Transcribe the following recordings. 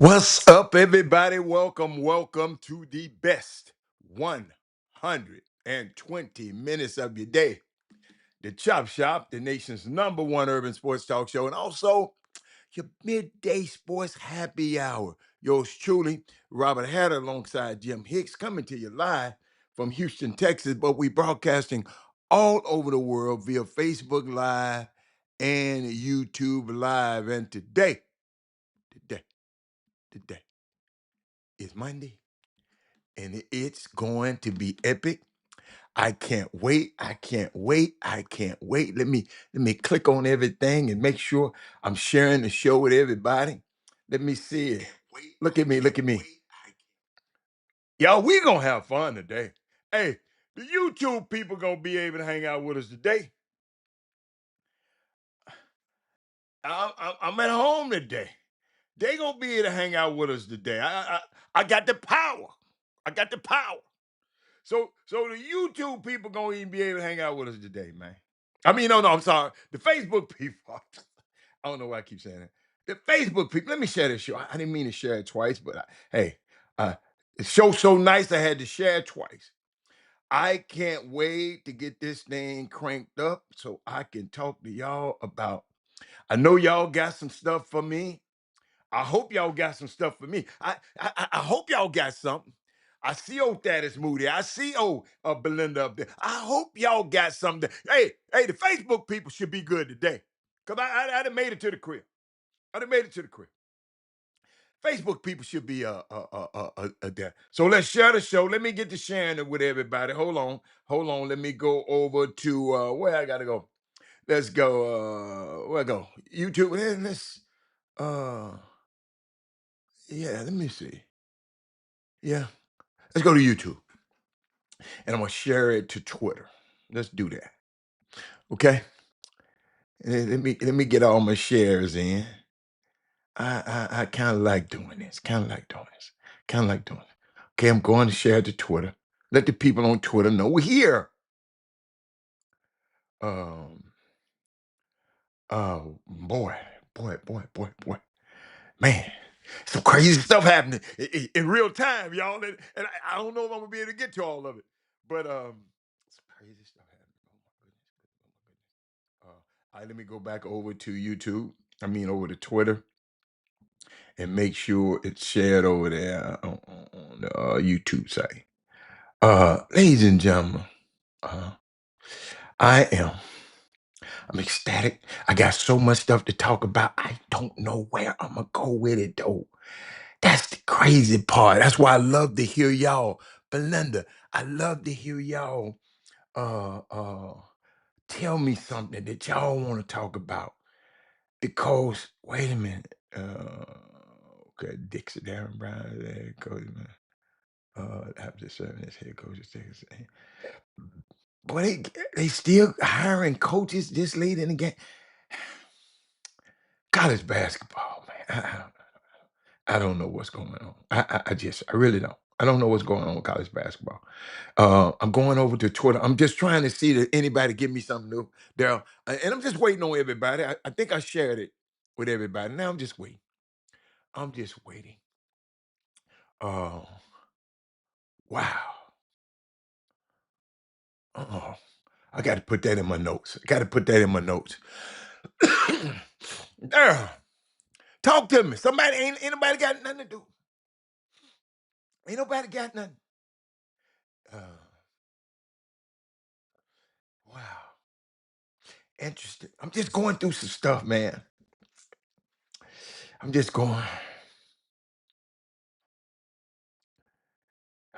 What's up, everybody? Welcome to the best 120 minutes of your day. The Chop Shop, the nation's number one urban sports talk show, and also your midday sports happy hour. Yours truly, Robert Hatter, alongside Jim Hicks, coming to you live from Houston, Texas, but we broadcasting all over the world via Facebook Live and YouTube Live. And today, today is Monday. And it's going to be epic. I can't wait. I can't wait. I can't wait. Let me click on everything and make sure I'm sharing the show with everybody. Let me see it. Look at me. Look at me. Y'all, we gonna have fun today. Hey, the YouTube people gonna be able to hang out with us today. I'm at home today. They gonna be able to hang out with us today. I got the power. I got the power. So the YouTube people gonna even be able to hang out with us today, man. I mean, no, I'm sorry. The Facebook people. I don't know why I keep saying that. The Facebook people. Let me share this show. I didn't mean to share it twice, but hey, uh, the show's so nice I had to share it twice. I can't wait to get this thing cranked up so I can talk to y'all about. I know y'all got some stuff for me. I hope y'all got some stuff for me. I hope y'all got something. I see old Thaddeus Moody. I see old Belinda up there. I hope y'all got something. Hey, the Facebook people should be good today. Because I done made it to the crib. I done made it to the crib. Facebook people should be there. So let's share the show. Let me get to sharing it with everybody. Hold on. Let me go over to where I gotta go. Let's go. Where I go? YouTube. Let's uh yeah, let me see. Yeah. Let's go to YouTube. And I'm gonna share it to Twitter. Let's do that. Okay. Let me get all my shares in. I kind of like doing this. Kind of like doing this. Kind of like doing it. Okay, I'm going to share it to Twitter. Let the people on Twitter know we're here. Um. Oh boy. Man, some crazy stuff happening in real time, y'all. And I don't know if I'm gonna be able to get to all of it, but some crazy stuff happening. Oh my goodness. All right, let me go back over to YouTube. I mean, over to Twitter, and make sure it's shared over there on the YouTube site. Ladies and gentlemen, uh, I am. I'm ecstatic. I got so much stuff to talk about. I don't know where I'm gonna go with it though. That's the crazy part. That's why I love to hear y'all, Belinda. I love to hear y'all uh uh tell me something that y'all want to talk about. Because wait a minute. Okay, Dixie Darren Brown, there goes man. After serving as head coach of Texas. Boy, they still hiring coaches this late in the game. College basketball, man. I don't know what's going on. I really don't. I don't know what's going on with college basketball. I'm going over to Twitter. I'm just trying to see that anybody give me something new there, and I'm just waiting on everybody. I think I shared it with everybody. Now I'm just waiting. I'm just waiting. Oh, wow. Oh, I got to put that in my notes. I got to put that in my notes. There. Talk to me. Somebody ain't nobody got nothing to do. Ain't nobody got nothing. Uh, wow. Interesting. I'm just going through some stuff, man. I'm just going.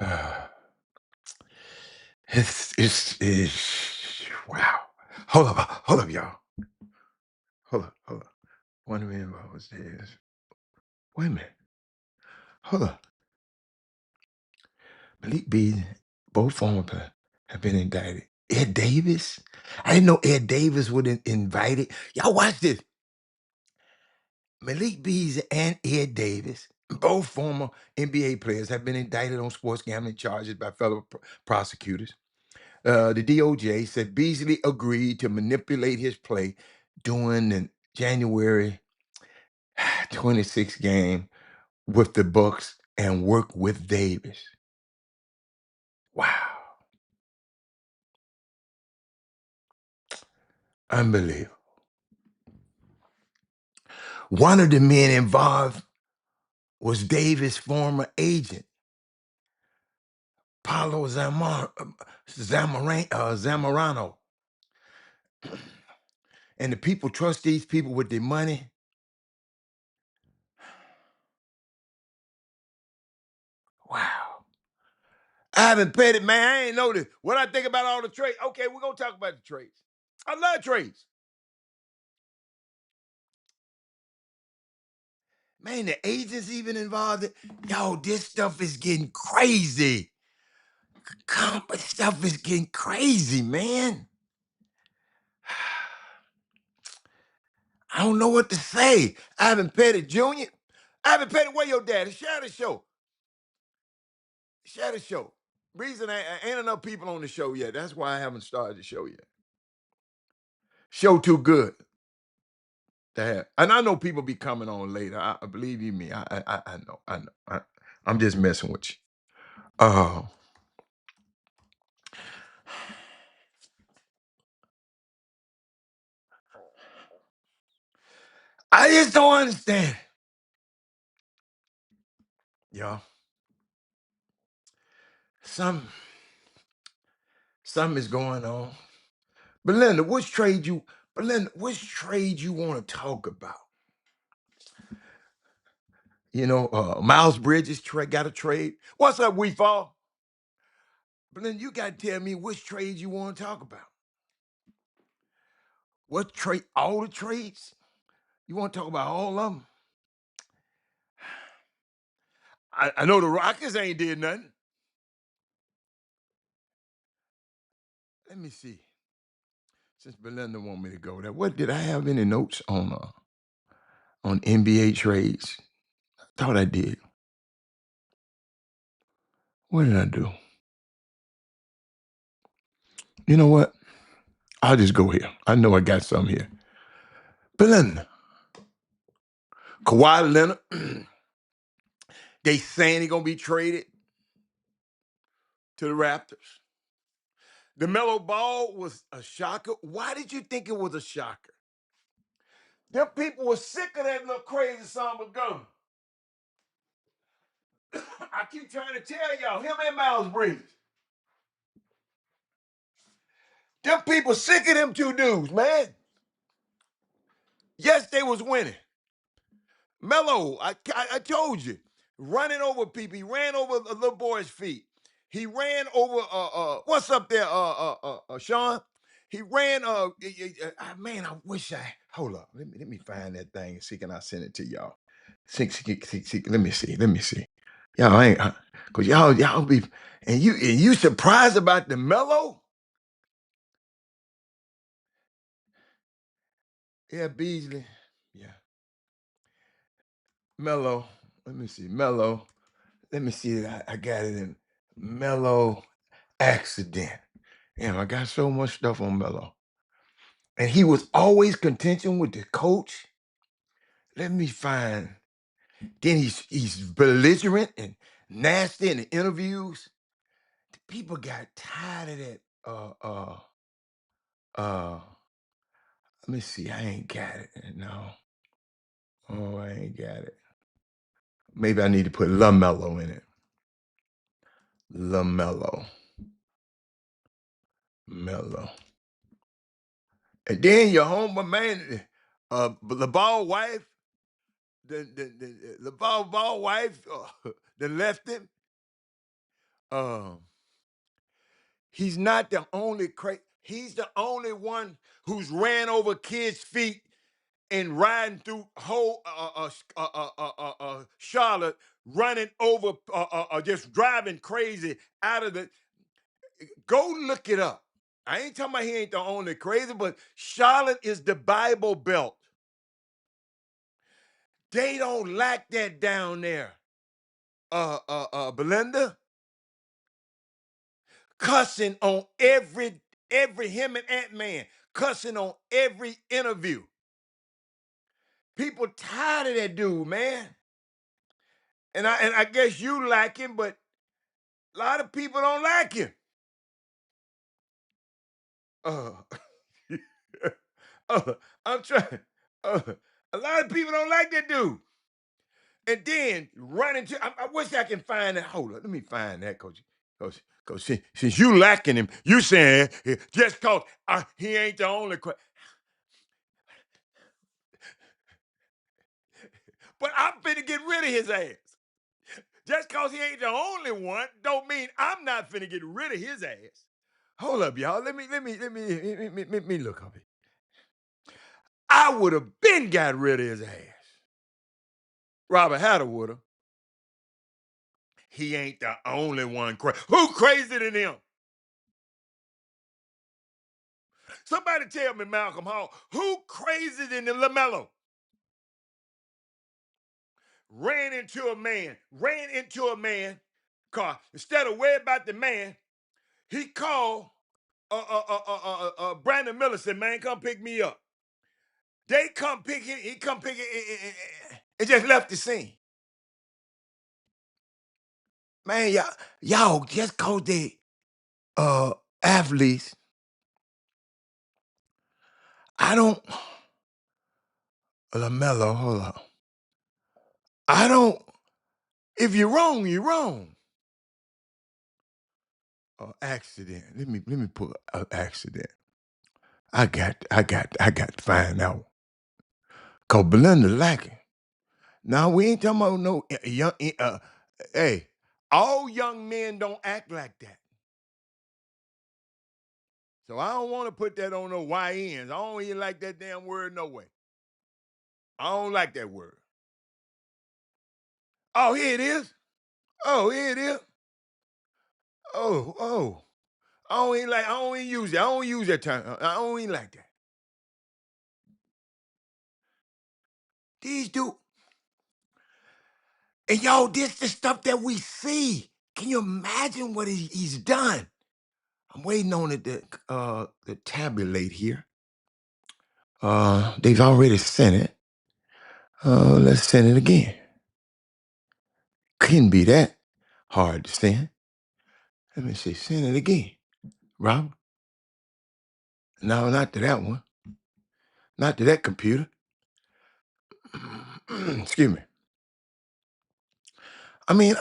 Uh, it's wow. Hold up, y'all. Hold up. One minute, what was this? Wait a minute. Hold up. Malik B, both former players have been indicted. Ed Davis? I didn't know Ed Davis would invited. Y'all watch this. Malik Beasley and Ed Davis, both former NBA players, have been indicted on sports gambling charges by federal prosecutors. The DOJ said Beasley agreed to manipulate his play during the January 26 game with the Bucks and work with Davis. Wow. Unbelievable. One of the men involved was Davis' former agent, Paulo Zamorano. And the people trust these people with their money. Wow. Ivan Pettit, man, I ain't know this. What I think about all the trades. Okay, we're going to talk about the trades. I love trades. Man, the agents even involved. Yo, this stuff is getting crazy. Stuff is getting crazy, man. I don't know what to say. Ivan Pettit Jr. Ivan Pettit, where your daddy? Share the show. Share the show. Reason ain't enough people on the show yet. That's why I haven't started the show yet. Show too good to have. And I know people be coming on later. I believe you me. I know. I'm just messing with you. Uh, I just don't understand. Y'all. Some Something is going on. Belinda, which trade you want to talk about? Miles Bridges got a trade. What's up, We Fall? Belinda, you got to tell me which trades you want to talk about. What trade? All the trades? You want to talk about all of them? I know the Rockets ain't did nothing. Let me see. Since Belinda want me to go there, what did I have any notes on NBA trades? I thought I did. What did I do? You know what? I'll just go here. I know I got some here. Belinda, Kawhi Leonard, they saying he gonna be traded to the Raptors. The Melo Ball was a shocker. Why did you think it was a shocker? Them people were sick of that little crazy Samba gun. I keep trying to tell y'all, him and Miles Bridges. Them people sick of them two dudes, man. Yes, they was winning. Melo, I told you, running over people. He ran over a little boy's feet. He ran over what's up there, Sean? He ran man, I wish I hold up. Let me find that thing and see can I send it to y'all. See, let me see. Let me see. Y'all ain't cause y'all be and you surprised about the Melo? Yeah, Beasley. Yeah. Melo. Let me see. Melo. Let me see. I got it in Melo accident. Damn, I got so much stuff on Melo. And he was always contention with the coach. Let me find. Then he's belligerent and nasty in the interviews. The people got tired of that. Uh. Let me see. I ain't got it. No. Oh, I ain't got it. Maybe I need to put LaMelo in it. LaMelo. Melo. And then your homeboy, man, the ball wife, the ball wife that left him. Um, he's not the only he's the only one who's ran over kids' feet and riding through whole Charlotte, running over, just driving crazy out of the. Go look it up. I ain't talking about he ain't the only crazy, but Charlotte is the Bible Belt. They don't lack that down there. Belinda, cussing on every him and Ant-Man, cussing on every interview. People tired of that dude, man. And I guess you like him, but a lot of people don't like him. Uh, uh, I'm trying. Uh, a lot of people don't like that dude. And then run into. I wish I can find that. Hold on, let me find that, coach. Cause since you lacking him, you saying just cause he ain't the only. But I'm finna get rid of his ass. Just cause he ain't the only one, don't mean I'm not finna get rid of his ass. Hold up, y'all. Let me look up it. I would have been got rid of his ass. Robert Hatter would have. He ain't the only one crazy. Who crazy than him? Somebody tell me, Malcolm Hall, who crazy than the LaMelo? Ran into a man car. Instead of worry about the man, he called Brandon Miller, said, man, come pick me up. They come pick him, he come pick it, and just left the scene. Man, y'all just cause they athletes, I don't LaMelo, hold up. I don't if you're wrong, you're wrong. Accident. Let me pull an accident. I got to find out. Cause Belinda lacking. Now we ain't talking about no young hey, all young men don't act like that. So I don't want to put that on no YNs. I don't even like that damn word no way. I don't like that word. Oh, here it is. Oh, here it is. Oh. I don't even use it. I don't use that term. I don't even like that. These dude. And y'all, this the stuff that we see. Can you imagine what he's done? I'm waiting on it to tabulate here. They've already sent it. Let's send it again. Couldn't be that hard to send. Let me see. Send it again. Rob? No, not to that one. Not to that computer. Excuse me. I mean,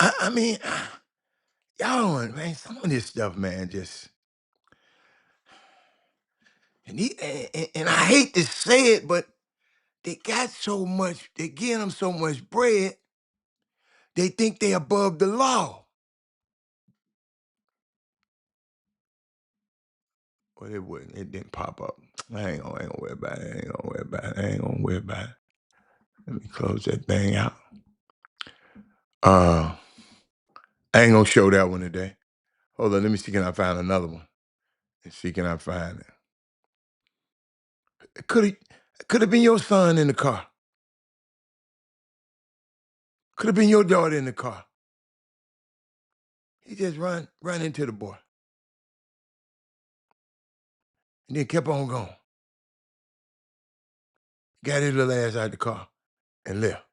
y'all don't, man, some of this stuff, man, just and I hate to say it, but they got so much, they give them so much bread, they think they above the law. Well, it wouldn't. It didn't pop up. I ain't gonna worry about it. I ain't gonna worry about it. Let me close that thing out. Uh, I ain't gonna show that one today. Hold on, let me see can I find another one. Let's see can I find it. Could have been your son in the car. Could have been your daughter in the car. He just run into the boy. And then kept on going. Got his little ass out the car and left.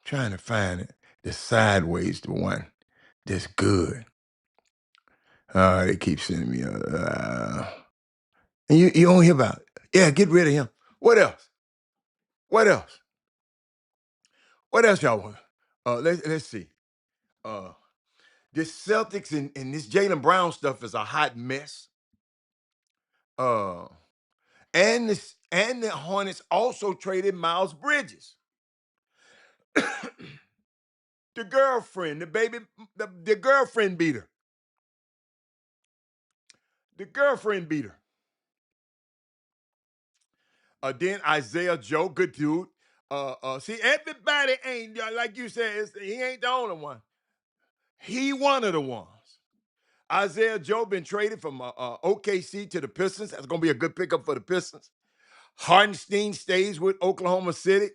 Trying to find it. The sideways the one that's good. They keep sending me and you don't hear about it. Yeah, get rid of him. What else? What else? What else y'all want? Let's see. Uh this Celtics and this Jalen Brown stuff is a hot mess. Uh and the Hornets also traded Miles Bridges. The girlfriend, the baby, the girlfriend beater. The girlfriend beater. Then Isaiah Joe, good dude. See, everybody ain't like you said. He ain't the only one. He one of the ones. Isaiah Joe been traded from OKC to the Pistons. That's gonna be a good pickup for the Pistons. Hardenstein stays with Oklahoma City.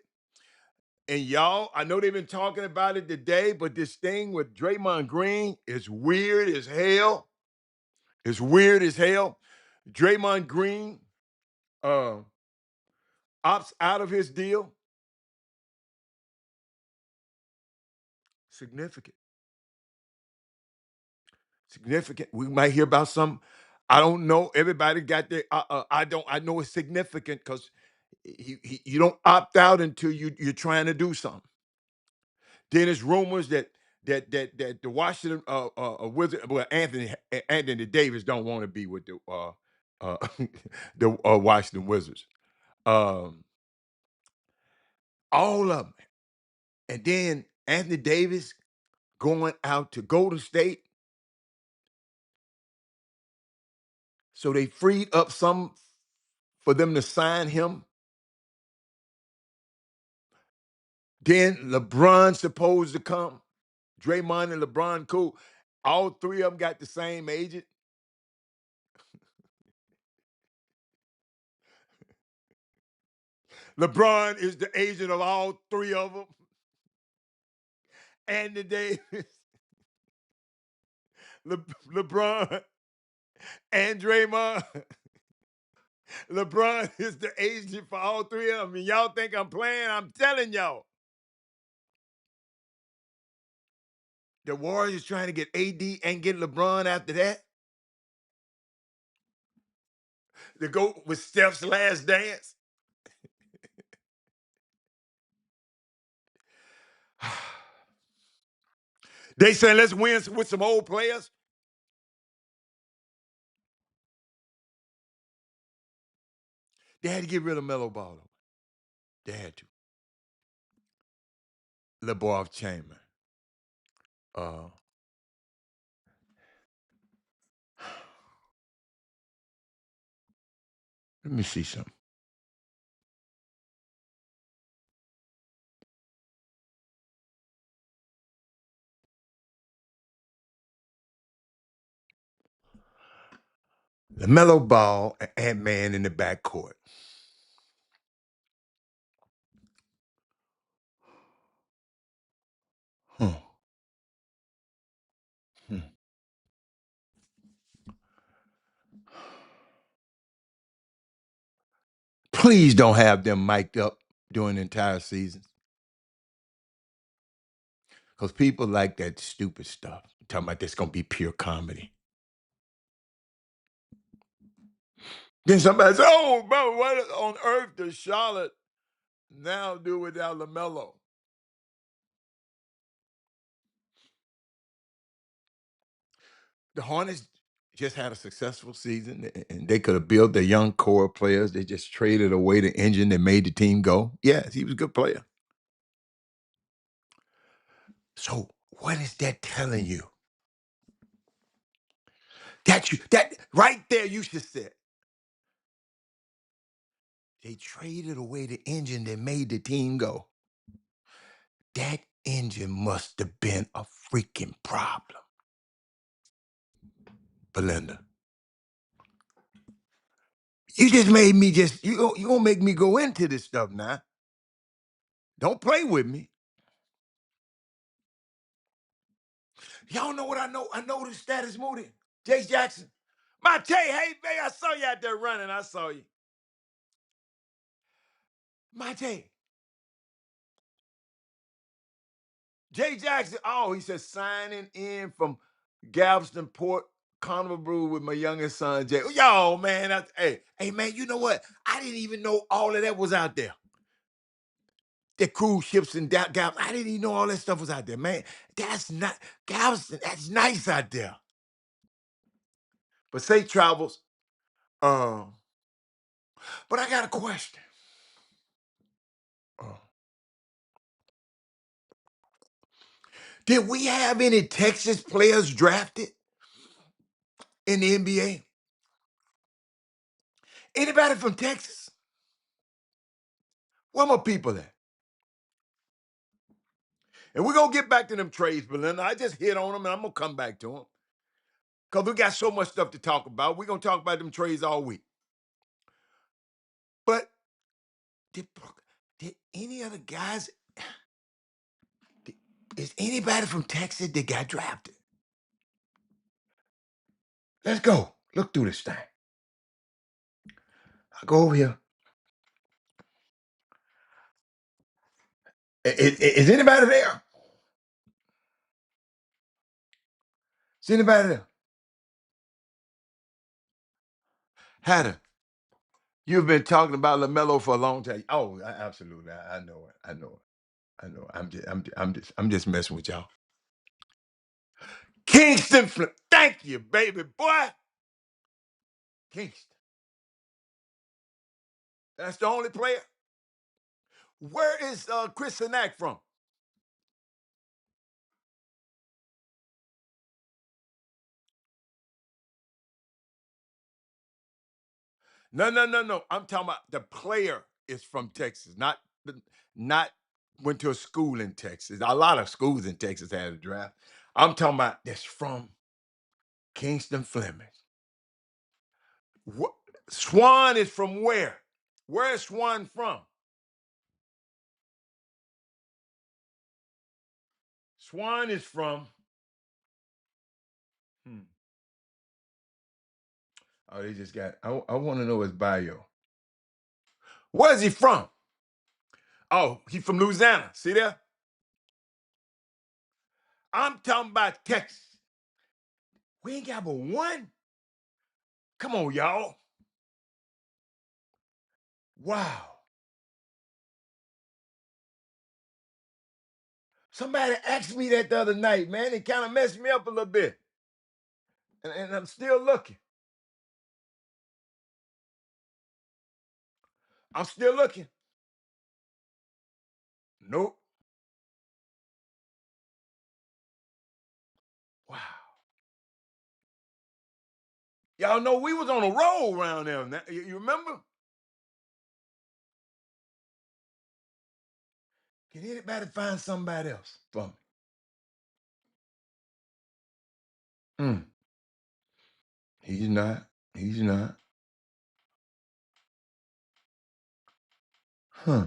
And y'all, I know they've been talking about it today, but this thing with Draymond Green is weird as hell. It's weird as hell. Draymond Green uh, opts out of his deal. Significant. Significant. We might hear about some. I don't know. Everybody got their. I don't. I know it's significant because you don't opt out until you're trying to do something. Then there's rumors that the Washington Wizard, well, Anthony Davis don't want to be with the the Washington Wizards. Um, all of them, and then Anthony Davis going out to Golden State, so they freed up some for them to sign him. Then LeBron's supposed to come. Draymond and LeBron cool. All three of them got the same agent. LeBron is the agent of all three of them. Anthony Davis, Le- LeBron, and Draymond. LeBron is the agent for all three of them. And y'all think I'm playing? I'm telling y'all. The Warriors trying to get AD and get LeBron after that. To go with Steph's last dance. They saying let's win with some old players. They had to get rid of Melo Ball. They had to. LeBron Chamber. Uh, let me see something. LaMelo Ball and Ant-Man in the backcourt. Huh. Hmm. Please don't have them mic'd up during the entire season. Because people like that stupid stuff. Talking about this going to be pure comedy. Then somebody says, oh, bro, what on earth does Charlotte now do without LaMelo? The Hornets just had a successful season, and they could have built their young core players. They just traded away the engine that made the team go. Yes, he was a good player. So what is that telling you? That right there, you should say they traded away the engine that made the team go. That engine must have been a freaking problem, Belinda. You just made me you gonna make me go into this stuff now. Don't play with me. Y'all know what I know? I know the status Moody. Jay Jackson. Mate, hey, man, I saw you out there running. I saw you. Mate. Jay Jackson, oh, he said signing in from Galveston Port Carnival Brew with my youngest son, Jay. Yo, man, hey, man, you know what? I didn't even know all of that was out there. The cruise ships and Galveston. I didn't even know all that stuff was out there, man. That's not Galveston. That's nice out there. But safe travels. Um, but I got a question. Uh, did we have any Texas players drafted in the NBA? Anybody from Texas? Where my people at? And we're going to get back to them trades, Belinda. I just hit on them, and I'm going to come back to them. Because we got so much stuff to talk about. We're going to talk about them trades all week. But did, did any other guys, is anybody from Texas that got drafted? Let's go. Look through this thing. I go over here. Is anybody there? Is anybody there? Hatter, you've been talking about LaMelo for a long time. Oh, absolutely. I know it. I know it. I know it. I'm just messing with y'all. Kingston Flip. Thank you, baby boy. Kingston. That's the only player. Where is Chris Sinak from? No, no, no, no. I'm talking about the player is from Texas, not went to a school in Texas. A lot of schools in Texas had a draft. I'm talking about that's from Kingston Fleming. What, Swan is from where? Where is Swan from? Swan is from. Hmm. Oh, they just got. I want to know his bio. Where's he from? Oh, he from Louisiana. See there? I'm talking about Texas. We ain't got but one. Come on, y'all. Wow. Somebody asked me that the other night, man. It kind of messed me up a little bit. And I'm still looking. I'm still looking. Nope. Wow. Y'all know we was on a roll around there. You remember? Can anybody find somebody else for me? Mm. He's not. He's not. Huh.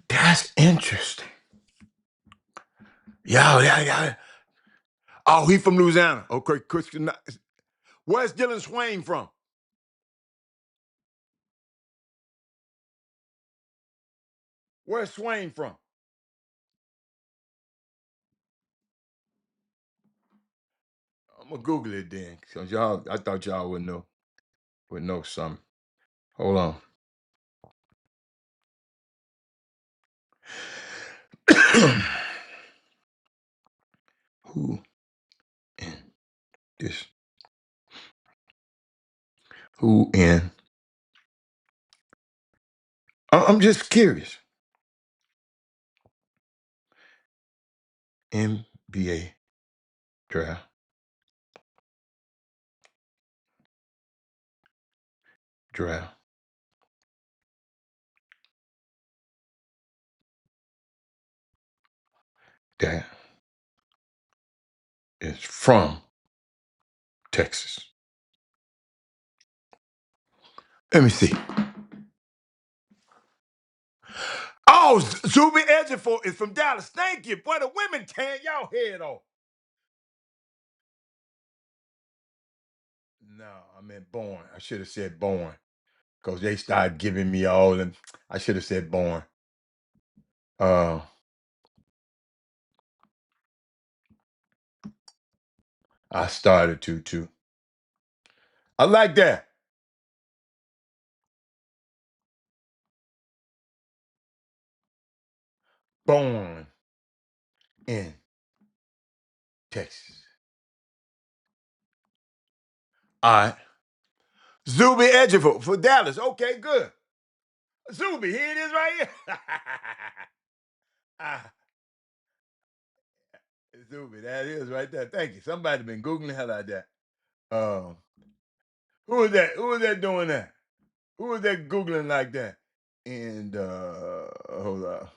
That's interesting. Yeah. Oh, he from Louisiana. Okay, Christian. Where's Dylan Swain from? Where's Swain from? I'm gonna Google it then, cause y'all. I thought y'all would know something. Hold on. Who in this? Who in? I'm just curious. NBA draft. Draft. That is from Texas. Let me see. Oh, Zuby Ejiofor is from Dallas. Thank you. Boy, the women tearing y'all head off. No, I meant born. I should have said born. Because they started giving me all and I should have said born. Uh I started to too. I like that. Born in Texas. All right. Zuby Ejiofor for Dallas. Okay, good. Zuby, here it is right here. Ah, Zuby, that is right there. Thank you. Somebody been Googling the hell out of that. Um, who is that? Who is that doing that? Who is that Googling like that? And hold on.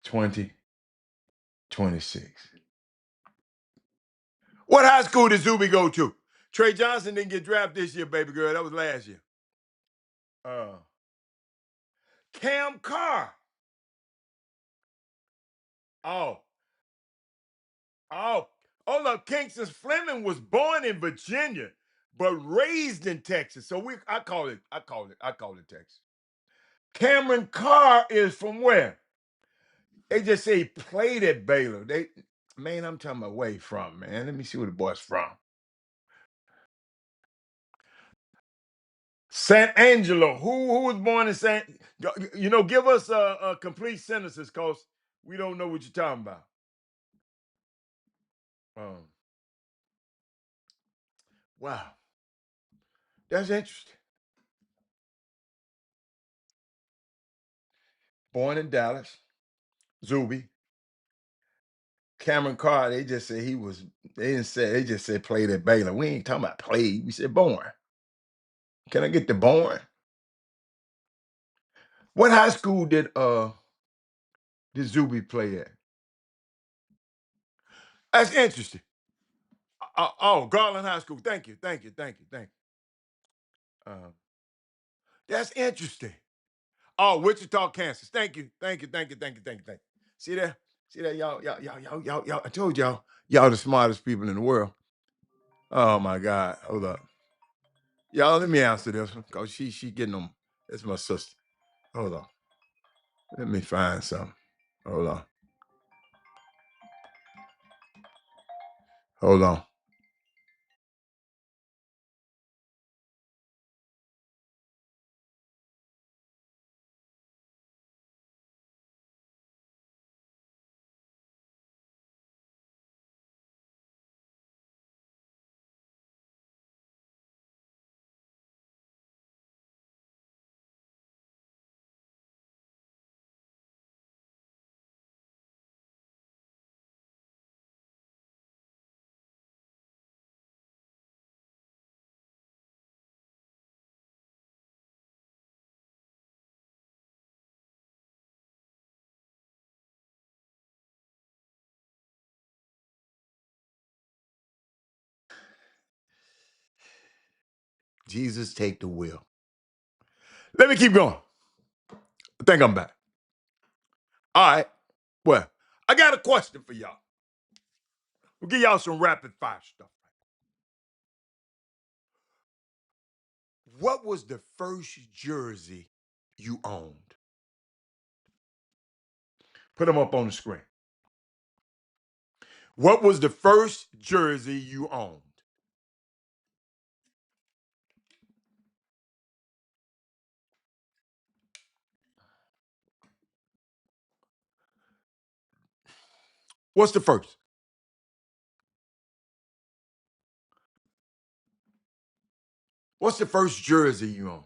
2026. What high school did Zuby go to? Trey Johnson didn't get drafted this year, baby girl. That was last year. Uh, Cam Carr. Oh, oh, oh, look, Kingston Fleming was born in Virginia, but raised in Texas. So I call it Texas. Cameron Carr is from where? They just say he played at Baylor. Man, I'm talking about where he from, man. Let me see where the boy's from. San Angelo. Who was born in San? Give us a complete sentences, cause we don't know what you're talking about. Um, wow, that's interesting. Born in Dallas, Zuby. Cameron Carr. They just said he was. They didn't say. They just said played at Baylor. We ain't talking about played. We said born. Can I get the born? What high school did Zuby play at? That's interesting. Oh, Garland High School. Thank you, thank you, thank you, thank you. That's interesting. Oh, Wichita, Kansas. Thank you, thank you, thank you, thank you, thank you, thank you. See there? See that? Y'all. I told y'all the smartest people in the world. Oh my God. Hold up. Y'all, let me answer this one. Cause she getting them. It's my sister. Hold on. Let me find something. Hold on. Hold on. Jesus take the wheel. Let me keep going. I think I'm back. All right. Well, I got a question for y'all. We'll give y'all some rapid fire stuff. What was the first jersey you owned? Put them up on the screen. What was the first jersey you owned? What's the first? What's the first jersey you owned?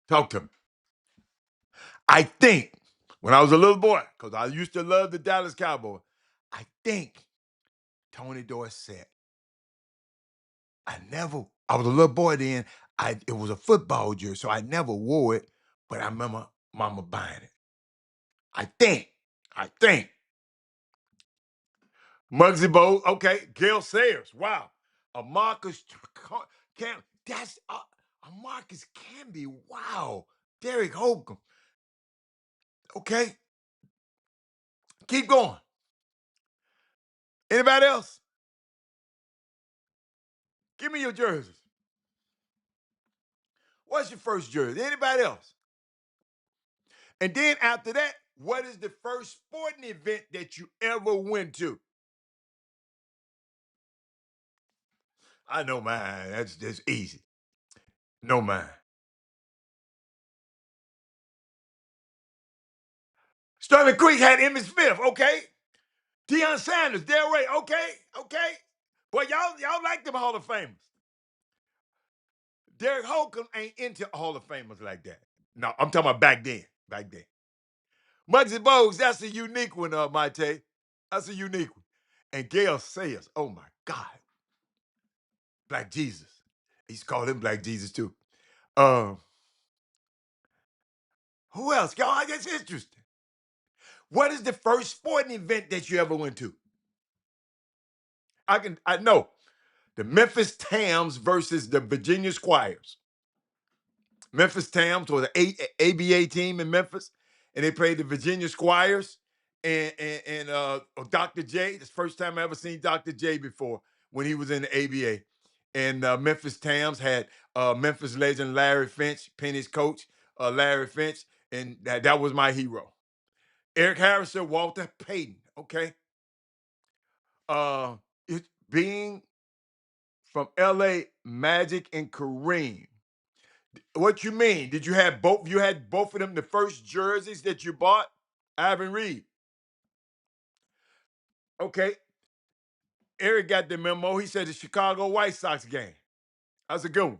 Talk to me. I think when I was a little boy, because I used to love the Dallas Cowboys, I think Tony Dorsett. I was a little boy then. It was a football jersey, so I never wore it, but I remember mama buying it. I think. Muggsy Bogues, okay. Gail Sayers, wow. A Marcus Cam, that's a Marcus Camby, wow. Derek Holcomb, okay. Keep going. Anybody else? Give me your jerseys. What's your first jersey? Anybody else? And then after that, what is the first sporting event that you ever went to? I know mine. That's easy. No mine. Sterling Creek had Emmitt Smith, okay. Deion Sanders, Del Ray, okay. Boy, y'all like them Hall of Famers. Derek Holcomb ain't into Hall of Famers like that. No, I'm talking about back then. Back then. Muggsy Bogues, that's a unique one, Mate. That's a unique one. And Gail Sayers, oh my God. Black Jesus. He's called him Black Jesus too. Um, who else? Y'all, that's interesting. What is the first sporting event that you ever went to? I know. The Memphis Tams versus the Virginia Squires. Memphis Tams was an ABA team in Memphis, and they played the Virginia Squires and Dr. J. It's the first time I ever seen Dr. J before when he was in the ABA. And Memphis Tams had Memphis legend Larry Finch, Penny's coach, Larry Finch, and that was my hero. Eric Harrison, Walter Payton. Okay, it being from L.A. Magic and Kareem. What you mean? Did you have both? You had both of them the first jerseys that you bought? Ivan Reed. Okay. Eric got the memo. He said the Chicago White Sox game. That's a good one.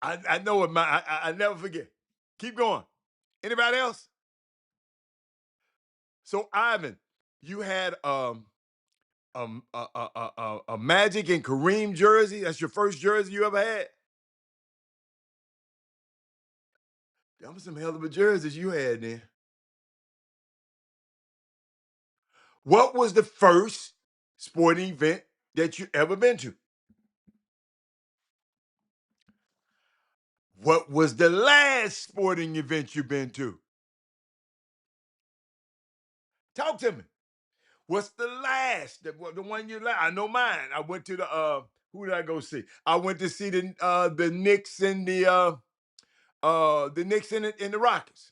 I know it, man. I never forget. Keep going. Anybody else? So Ivan, you had a Magic and Kareem jersey. That's your first jersey you ever had. That was some hell of a jerseys you had then. What was the first sporting event that you ever been to? What was the last sporting event you've been to? Talk to me. What's the last? The one you like? I know mine. I went to the who did I go see? I went to see the Knicks and the Knicks and the Rockets.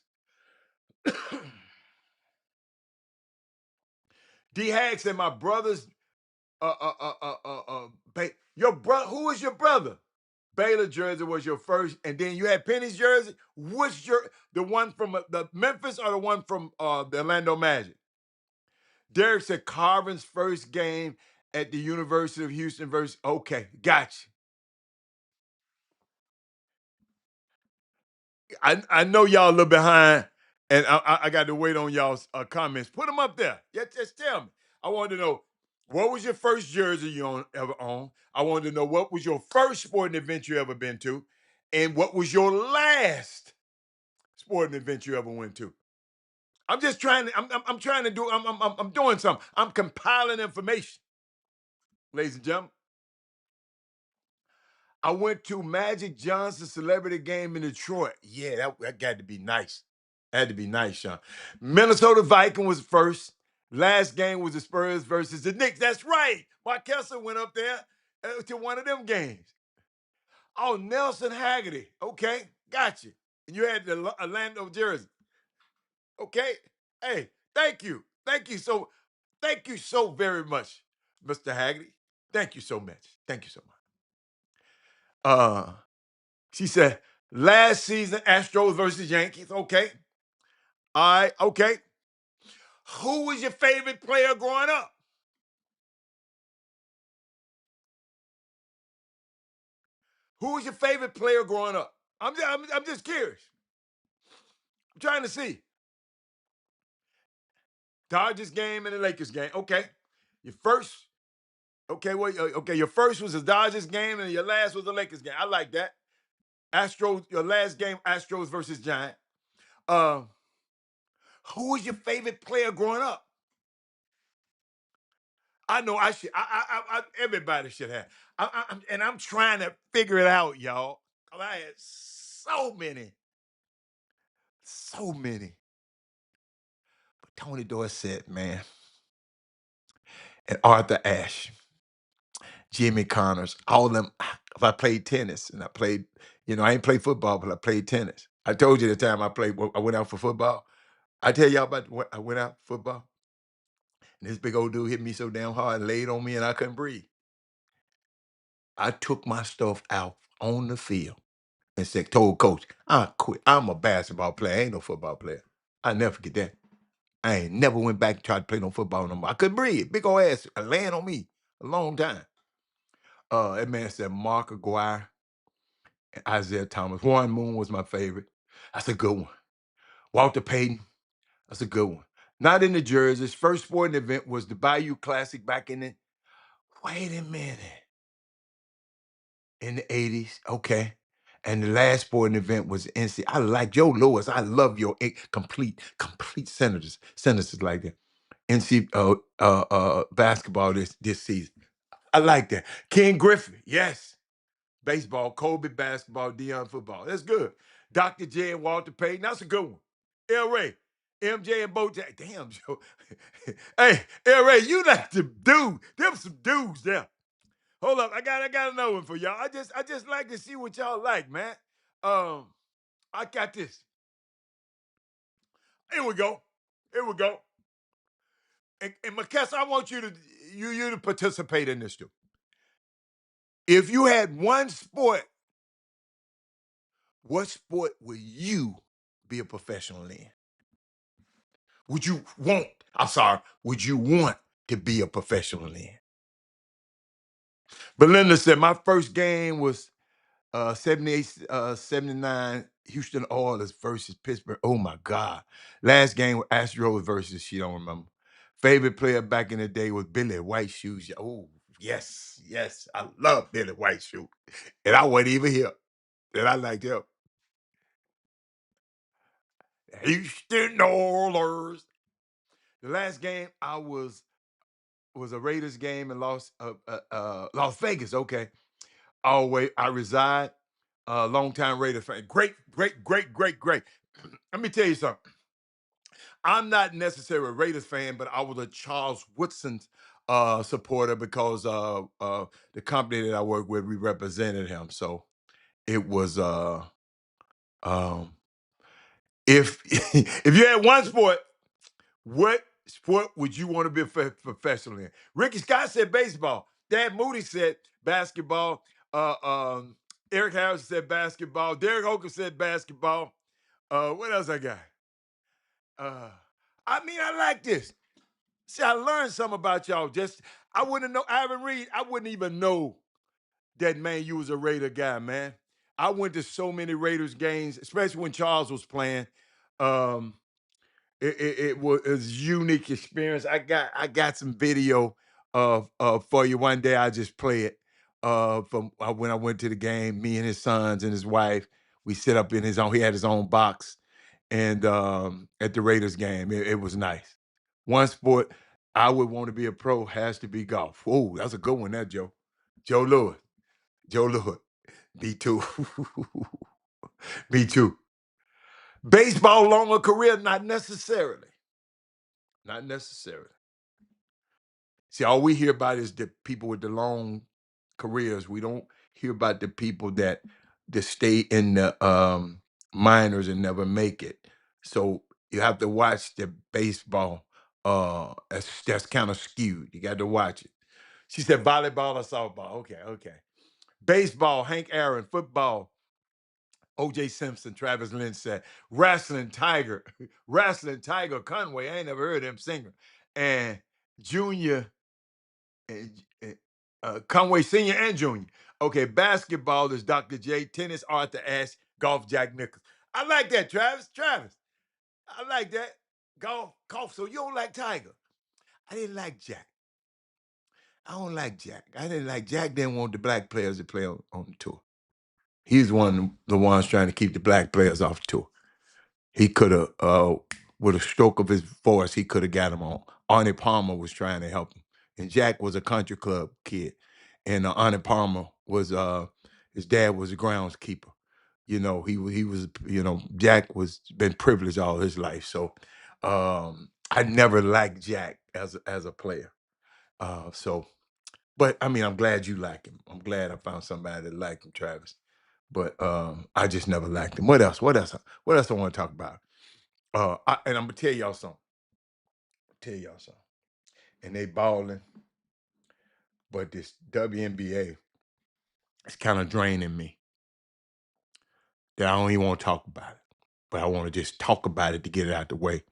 D Hags and my brothers. Your brother. Who was your brother? Baylor jersey was your first, and then you had Penny's jersey. Which the one from the Memphis or the one from the Orlando Magic? Derek said Carvin's first game at the University of Houston versus. Okay, gotcha. I know y'all a little behind, and I got to wait on y'all's comments. Put them up there. Yeah, just tell me. I wanted to know what was your first jersey ever owned. I wanted to know what was your first sporting event you ever been to, and what was your last sporting event you ever went to. I'm just trying to. I'm trying to do. I'm doing something. I'm compiling information, ladies and gentlemen. I went to Magic Johnson's celebrity game in Detroit. Yeah, that got to be nice. Had to be nice, Sean. Minnesota Viking was first. Last game was the Spurs versus the Knicks. That's right. Mark Kessler went up there to one of them games. Oh, Nelson Haggerty. Okay, got you. And you had the Orlando jersey. Okay. Hey, thank you. Thank you so very much, Mr. Haggerty. Thank you so much. Thank you so much. Uh she said, last season, Astros versus Yankees. Okay. All right, okay. Who was your favorite player growing up? Who was your favorite player growing up? I'm just curious. I'm trying to see. Dodgers game and the Lakers game. Okay. Your first, okay, well, okay, your first was the Dodgers game and your last was the Lakers game. I like that. Astros, your last game, Astros versus Giant. Um, who was your favorite player growing up? I know I should. Everybody should have. And I'm trying to figure it out, y'all. I had so many, so many. But Tony Dorsett, man, and Arthur Ashe, Jimmy Connors, all of them. If I played tennis and I played, I ain't played football, but I played tennis. I told you the time I went out for football. I tell y'all about when I went out for football, and this big old dude hit me so damn hard, laid on me, and I couldn't breathe. I took my stuff out on the field and said, told coach, I quit. I'm a basketball player. I ain't no football player. I never forget that. I ain't never went back and tried to play no football no more. I couldn't breathe. Big old ass laying on me a long time. That man said Mark Aguirre and Isaiah Thomas. Warren Moon was my favorite. That's a good one. Walter Payton. That's a good one. Not in the jerseys. First sporting event was the Bayou Classic back in the. Wait a minute. In the 80s. Okay. And the last sporting event was NC. I like Joe Lewis. I love your complete sentences like that. NC basketball this season. I like that. Ken Griffey, yes. Baseball, Kobe basketball, Dion football. That's good. Dr. J and Walter Payton, that's a good one. El Ray, MJ and Bo Jack. Damn, Joe. Hey, El Ray, you like the dude. Them some dudes there. Hold up, I got another one for y'all. I just like to see what y'all like, man. I got this. Here we go. Here we go. And Makessa, I want you to participate in this too. If you had one sport, what sport would you be a professional in? Would you want? I'm sorry. Would you want to be a professional in? Belinda said my first game was 78, 79 Houston Oilers versus Pittsburgh. Oh my God. Last game was Astros versus, she don't remember. Favorite player back in the day was Billy White Shoes. Oh, yes, yes. I love Billy White Shoes. And I wasn't even here. And I liked him. Houston Oilers. The last game I was a Raiders game in Las Vegas. Okay. Always I reside. Longtime Raider fan. Great, great, great, great, great. Let me tell you something. I'm not necessarily a Raiders fan, but I was a Charles Woodson supporter because the company that I work with, we represented him. So it was um, if if you had one sport, what sport would you want to be a professional in? Ricky Scott said baseball. Dad Moody said basketball. Uh, um, Eric Harris said basketball. Derek Hoker said basketball. What else I got? Uh, I mean, I like this. See, I learned something about y'all. Just I wouldn't know Ivan Reed. I wouldn't even know that man. You was a Raider guy, man. I went to so many Raiders games, especially when Charles was playing. Um, it was a unique experience. I got some video of for you one day. I just play it from when I went to the game. Me and his sons and his wife. We sit up in his own. He had his own box, and at the Raiders game, it was nice. One sport I would want to be a pro has to be golf. Oh, that's a good one, that Joe. Joe Lewis. Joe Lewis. Me too. Me too. Baseball longer career, not necessarily. Not necessarily. See, all we hear about is the people with the long careers. We don't hear about the people that stay in the minors and never make it. So you have to watch the baseball. That's kind of skewed. You got to watch it. She said volleyball or softball. Okay, okay. Baseball, Hank Aaron. Football, O.J. Simpson. Travis Lynn said wrestling, Tiger. Wrestling, Tiger Conway. I ain't never heard him singer. And Junior and, Conway Senior and Junior. Okay, basketball is Dr. J. Tennis, Arthur Ashe. Golf, Jack Nicklaus. I like that, Travis. Travis, I like that. Golf. So you don't like Tiger? I didn't like Jack. I don't like Jack. I didn't like Jack. Didn't want the black players to play on the tour. He's one of the ones trying to keep the black players off the tour. He could have, with a stroke of his voice, he could have got him on. Arnie Palmer was trying to help him, and Jack was a country club kid, and Arnie Palmer was his dad was a groundskeeper. He was Jack was been privileged all his life, so I never liked Jack as a player. So, but I mean, I'm glad you like him. I'm glad I found somebody that liked him, Travis. But I just never liked him. What else? What else? What else I want to talk about? And I'm gonna tell y'all something. Tell y'all something. And they balling, but this WNBA is kind of draining me. That I don't even want to talk about it, but I want to just talk about it to get it out the way.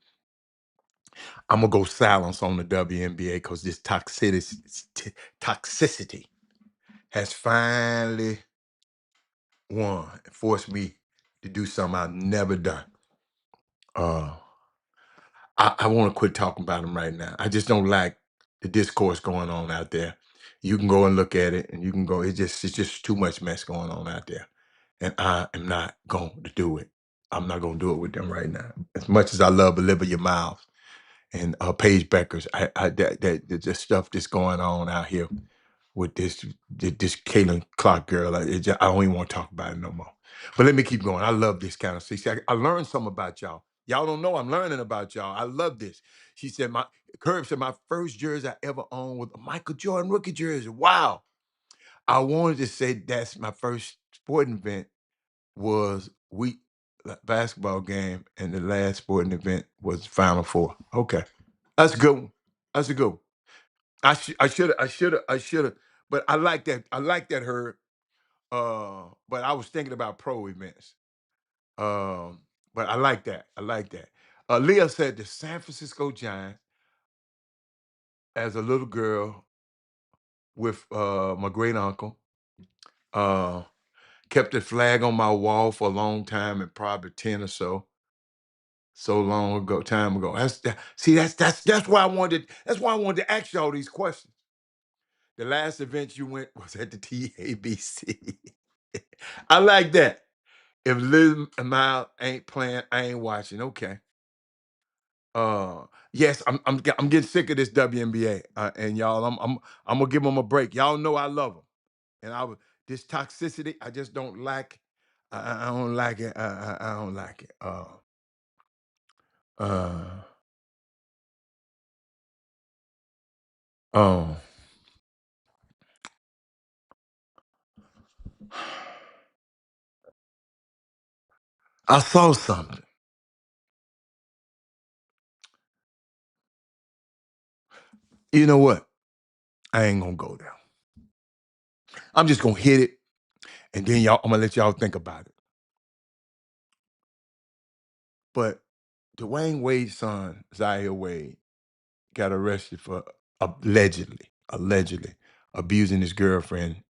I'm gonna go silence on the WNBA because this toxicity has finally won and forced me to do something I've never done. Uh, I want to quit talking about them right now. I just don't like the discourse going on out there. You can go and look at it, and you can go. It's just too much mess going on out there, and I am not going to do it. I'm not going to do it with them right now. As much as I love Olivia Miles and Paige Beckers, that the stuff that's going on out here with this Caitlin Clark girl, I don't even want to talk about it no more. But let me keep going. I love this kind of stuff. See, I learned something about y'all. Y'all don't know I'm learning about y'all. I love this. She said, Curb said, my first jersey I ever owned was a Michael Jordan rookie jersey. Wow. I wanted to say that's my first sporting event was basketball game, and the last sporting event was Final Four. Okay, that's a good one. That's a good one. I should have. But I like that. I like that, Herb. But I was thinking about pro events. Um, but I like that. I like that. Leah said the San Francisco Giants, as a little girl with my great uncle, uh, kept the flag on my wall for a long time, and probably 10 or so long ago, time ago. See, that's why I wanted. That's why I wanted to ask you all these questions. The last event you went was at the TABC. I like that. If Liz Mile ain't playing, I ain't watching. Okay. Yes, I'm getting sick of this WNBA, and y'all, I'm gonna give them a break. Y'all know I love them, and this toxicity, I just don't like. I don't like it. I don't like it. Uh, um, I saw something. You know what? I ain't gonna go there. I'm just gonna hit it, and then I'm gonna let y'all think about it. But Dwayne Wade's son, Zaire Wade, got arrested for allegedly abusing his girlfriend,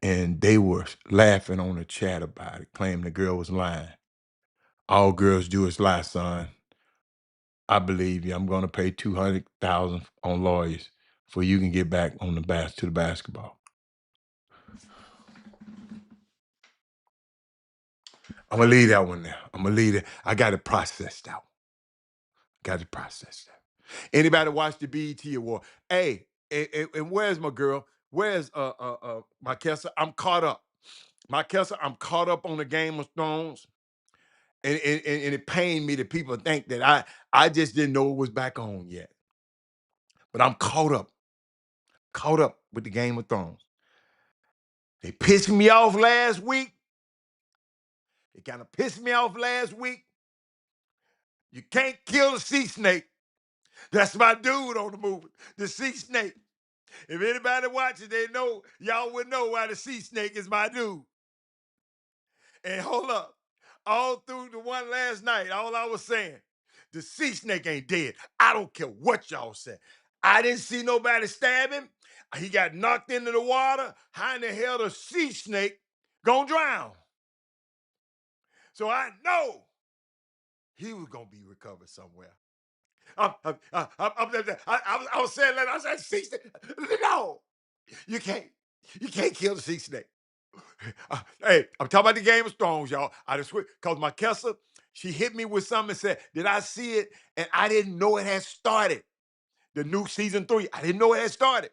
and they were laughing on the chat about it, claiming the girl was lying. All girls do is lie, son. I believe you. I'm going to pay 200,000 on lawyers for you can get back on to the basketball. I'm gonna leave that one there. I'm gonna leave it. I got it processed out. Got it processed out. Anybody watch the BET Award? Hey, and where's my girl? Where's my Kessa? I'm caught up. My Kessa, I'm caught up on the Game of Thrones. And it pained me that people think that I just didn't know it was back on yet. But I'm caught up with the Game of Thrones. They pissed me off last week. They kind of pissed me off last week. You can't kill the sea snake. That's my dude on the movie, the sea snake. If anybody watches, they know y'all would know why the sea snake is my dude. And hold up, all through the one last night, all I was saying, the sea snake ain't dead. I don't care what y'all say. I didn't see nobody stab him. He got knocked into the water. How in the hell the sea snake gonna drown? So I know he was gonna be recovered somewhere. I was saying that. I said, sea snake. No, you can't. You can't kill the sea snake. Hey, I'm talking about the Game of Thrones, y'all. I just because my Kessa, she hit me with something and said, "Did I see it?" And I didn't know it had started. The new season 3, I didn't know it had started,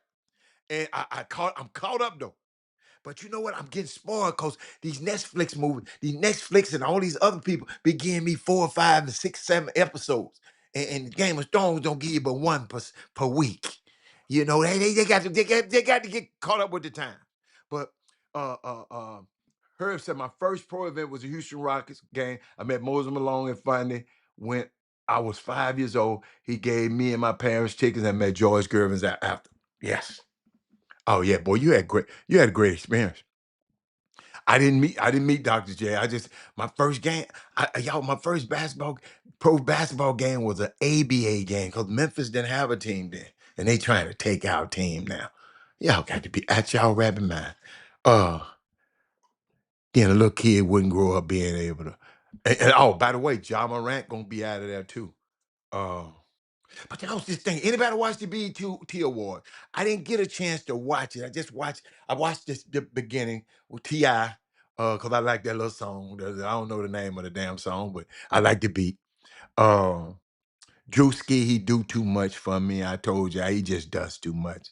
and I'm caught up though. But you know what? I'm getting spoiled because these Netflix movies, these Netflix and all these other people be giving me 4 or 5 and 6, 7 episodes. And Game of Thrones don't give you but one per week. You know, they got to get caught up with the time. But uh uh uh Herb said my first pro event was a Houston Rockets game. I met Moses Malone and finally when I was 5 years old. He gave me and my parents tickets and met George Gervins after. Yes. Oh yeah, boy, you had a great experience. I didn't meet Dr. J. I just my first game, y'all, my first pro basketball game was an ABA game because Memphis didn't have a team then. And they trying to take our team now. Y'all got to be at y'all rapping mind. Uh then a little kid wouldn't grow up being able to. Oh, by the way, John Morant gonna be out of there too. Uh but that was this thing. Anybody watch the BET Award? I didn't get a chance to watch it. I watched the beginning with T.I. Because I like that little song. I don't know the name of the damn song, but I like the beat. Uh, Drewski, he do too much for me. I told you, he just does too much.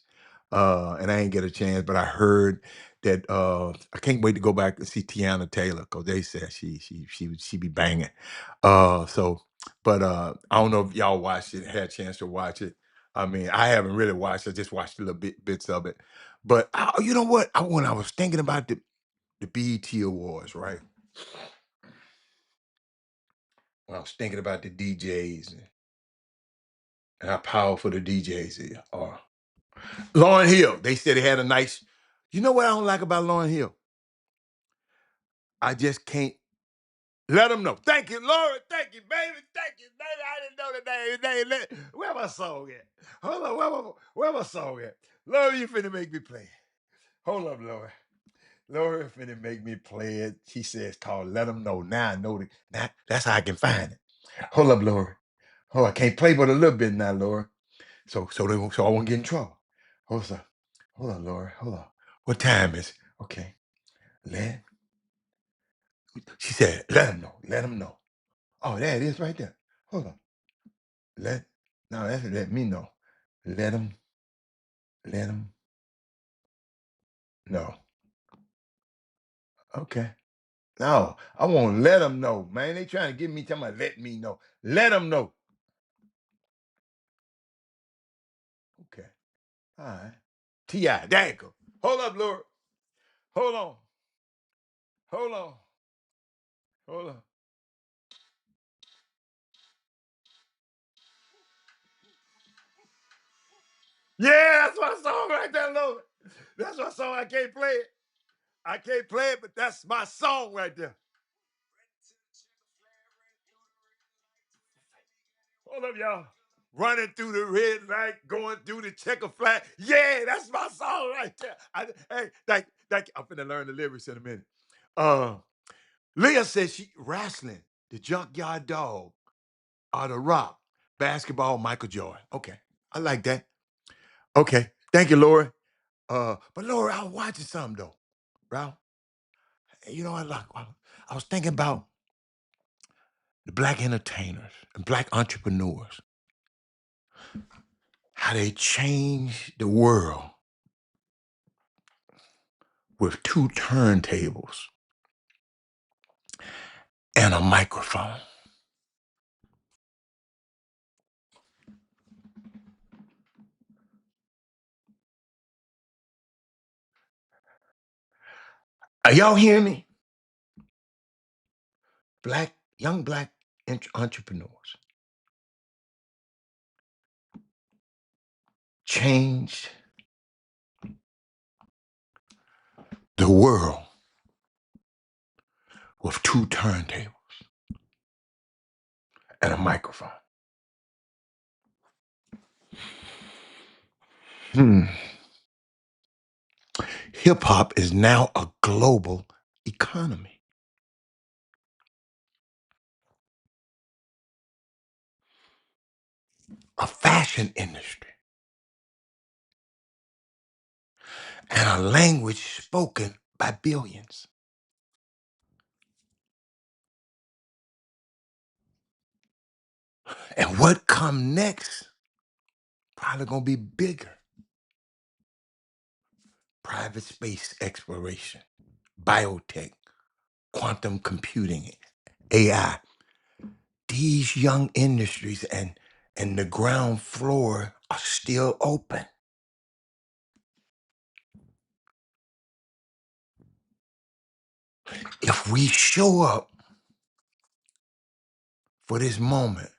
And I ain't get a chance, but I heard that I can't wait to go back and see Tiana Taylor because they said she be banging. So but I don't know if y'all watched it, had a chance to watch it. I mean, I haven't really watched it, I just watched a little bits of it. But you know what? When I was thinking about the BET Awards, right? when I was thinking about the DJs and how powerful the DJs are. Lauryn Hill, they said he had a nice. You know what I don't like about Lauryn Hill? I just can't let them know. Thank you, Laura. Thank you, baby. Thank you, baby. I didn't know the name. Where my song at? Hold on. Where my song at? Laura, you finna make me play it. Hold up, Laura. Laura finna make me play it. She says called Let Them Know. Now I know that. Now that's how I can find it. Hold up, Laura. Oh, I can't play but a little bit now, Laura. So I won't get in trouble. Hold on. Hold on, Laura. Hold on. What time is it? Okay. Let She said, let them know. Let them know. Oh, there it is right there. Hold on. Let No, that's let me know. Let them let them know. Okay. No, I won't let them know, man. They trying to get me talking about let me know. Let them know. Okay. All right. T.I. There you go. Hold up, Laura. Hold on. Hold on. Hold on. Yeah, that's my song right there, Laura. That's my song. I can't play it. I can't play it, but that's my song right there. Hold up, y'all. Running through the red light, going through the checker flag. Yeah, that's my song right there. Hey, thank you. I'm finna learn the lyrics in a minute. Uh, Leah says she wrestling, the junkyard dog, or the rock, basketball, Michael Jordan. Okay, I like that. Okay, thank you, Laura. But Laura, I was watching something though, Ralph. You know, I was thinking about the black entertainers and black entrepreneurs, how they changed the world with two turntables and a microphone. Are y'all hearing me? Young black entrepreneurs changed the world with two turntables and a microphone. Hmm. Hip hop is now a global economy. A fashion industry, and a language spoken by billions. And what come next probably gonna be bigger. Private space exploration, biotech, quantum computing, AI. These young industries and the ground floor are still open. If we show up for this moment,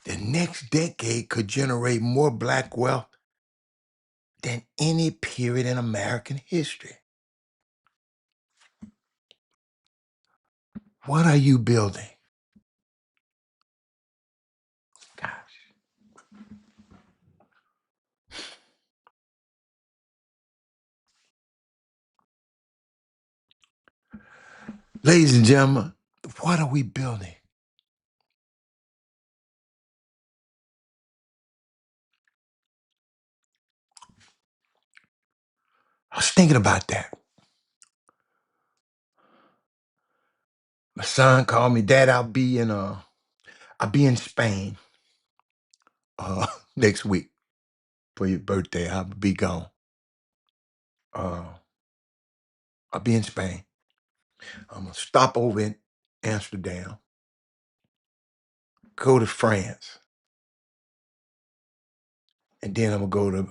the next decade could generate more black wealth than any period in American history. What are you building? Gosh. Ladies and gentlemen, what are we building? I was thinking about that. My son called me, Dad, I'll be in Spain next week for your birthday. I'll be gone. Uh, I'll be in Spain. I'm gonna stop over in Amsterdam, go to France, and then I'm gonna go to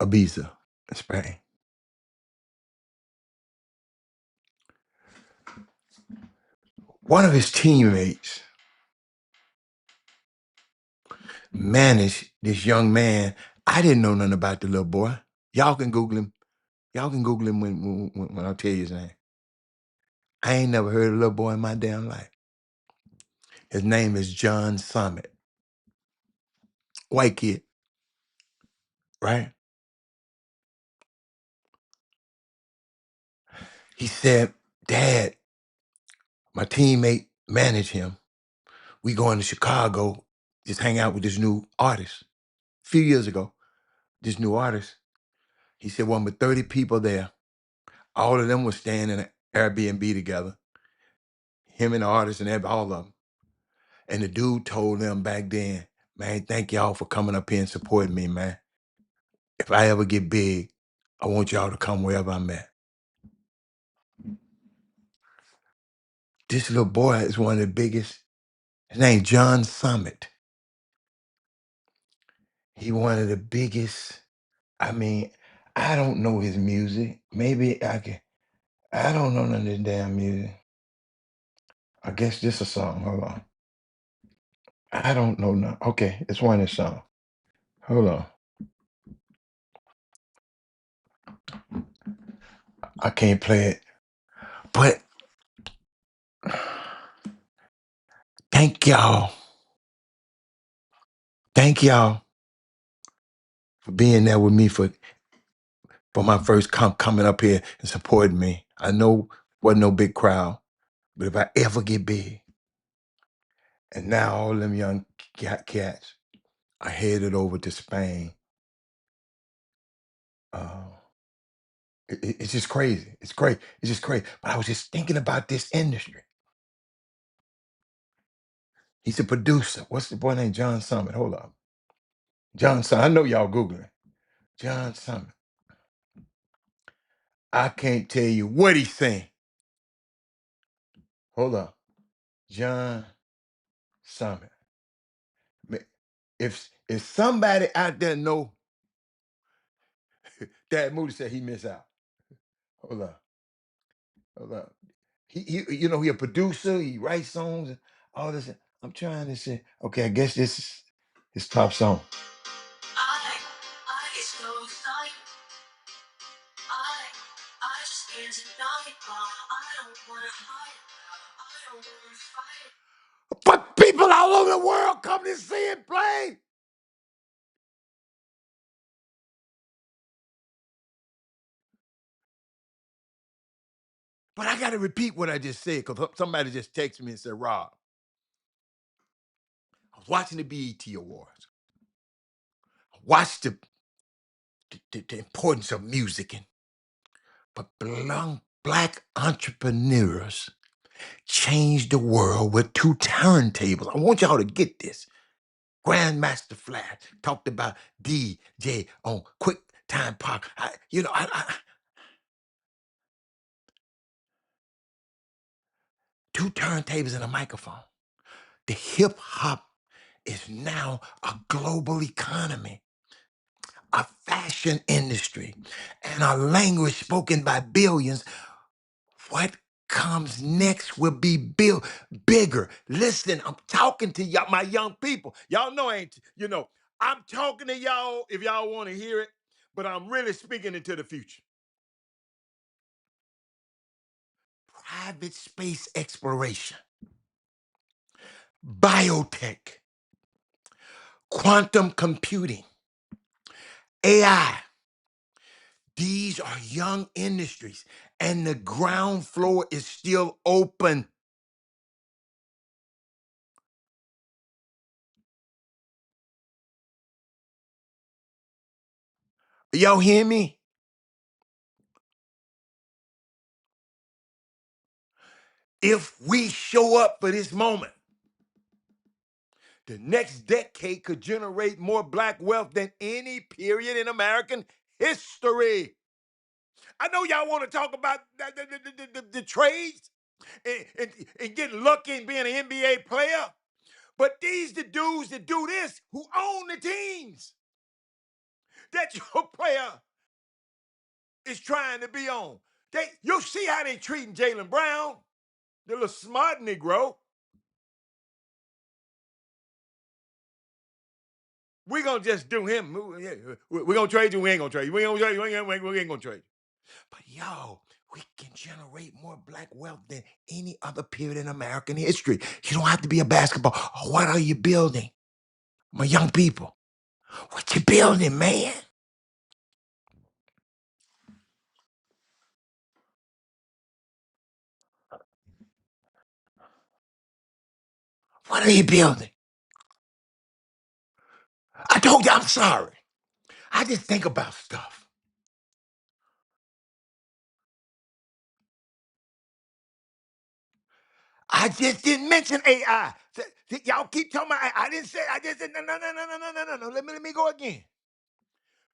Ibiza in Spain. One of his teammates managed this young man. I didn't know nothing about the little boy. Y'all can Google him. Y'all can Google him when I tell you his name. I ain't never heard of a little boy in my damn life. His name is John Summit. White kid, right? He said, Dad, my teammate managed him. We going to Chicago, just hang out with this new artist. A few years ago, this new artist. He said, one with 30 people there. All of them were staying in an Airbnb together. Him and the artist and all of them. And the dude told them back then, man, thank y'all for coming up here and supporting me, man. If I ever get big, I want y'all to come wherever I'm at. This little boy is one of the biggest. His name John Summit. He one of the biggest. I mean, I don't know his music. Maybe I can. I don't know none of this damn music. I guess this a song. Hold on. I don't know none. Okay, it's one of his song. Hold on. I can't play it. But thank y'all. Thank y'all for being there with me for my first coming up here and supporting me. I know wasn't no big crowd, but if I ever get big, and now all them young cats are headed over to Spain. Uh, it's just crazy. It's great. It's just crazy. But I was just thinking about this industry. He's a producer. What's the boy named John Summit? Hold up. John Summit. I know y'all Googling. John Summit. I can't tell you what he's saying. Hold up. John Summit. If somebody out there know that Moody said he missed out. Hold up. Hold up. He a producer, he writes songs and all this. I'm trying to say, okay, I guess this is his top song. I get so excited. I just can't deny it. I don't wanna hide it. I don't wanna fight it. But people all over the world come to see it play. But I got to repeat what I just said because somebody just texted me and said, Rob, I was watching the BET Awards. I watched the importance of music, but black entrepreneurs changed the world with two turntables. I want y'all to get this. Grandmaster Flash talked about DJ on Quick Time Park. Two turntables and a microphone. The hip hop is now a global economy, a fashion industry, and a language spoken by billions. What comes next will be bigger. Listen, I'm talking to y'all, my young people. Y'all know I'm talking to y'all if y'all want to hear it, but I'm really speaking into the future. Private space exploration, biotech, quantum computing, AI. These are young industries, and the ground floor is still open. Y'all hear me? If we show up for this moment, the next decade could generate more black wealth than any period in American history. I know y'all want to talk about the trades and getting lucky and being an NBA player, but these the dudes that do this who own the teams that your player is trying to be on. You'll see how they treating Jaylen Brown. The little smart Negro. We gonna just do him. We gonna trade you. We ain't gonna trade you. We ain't gonna trade you. We ain't gonna trade you. But yo, we can generate more black wealth than any other period in American history. You don't have to be a basketball. Oh, what are you building? My young people, what you building, man? What are you building? I told you I'm sorry. I just think about stuff. I just didn't mention AI. Y'all keep talking about I didn't say I just said no. Let me go again.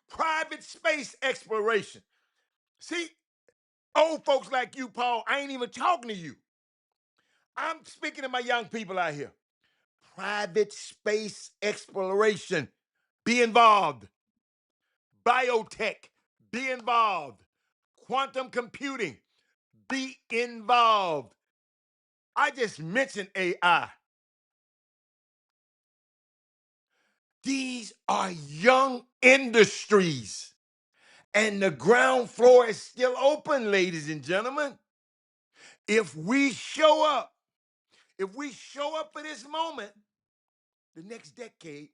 Private space exploration. See, old folks like you, Paul, I ain't even talking to you. I'm speaking to my young people out here. Private space exploration. Be involved. Biotech. Be involved. Quantum computing. Be involved. I just mentioned AI. These are young industries. And the ground floor is still open, ladies and gentlemen. If we show up, for this moment, the next decade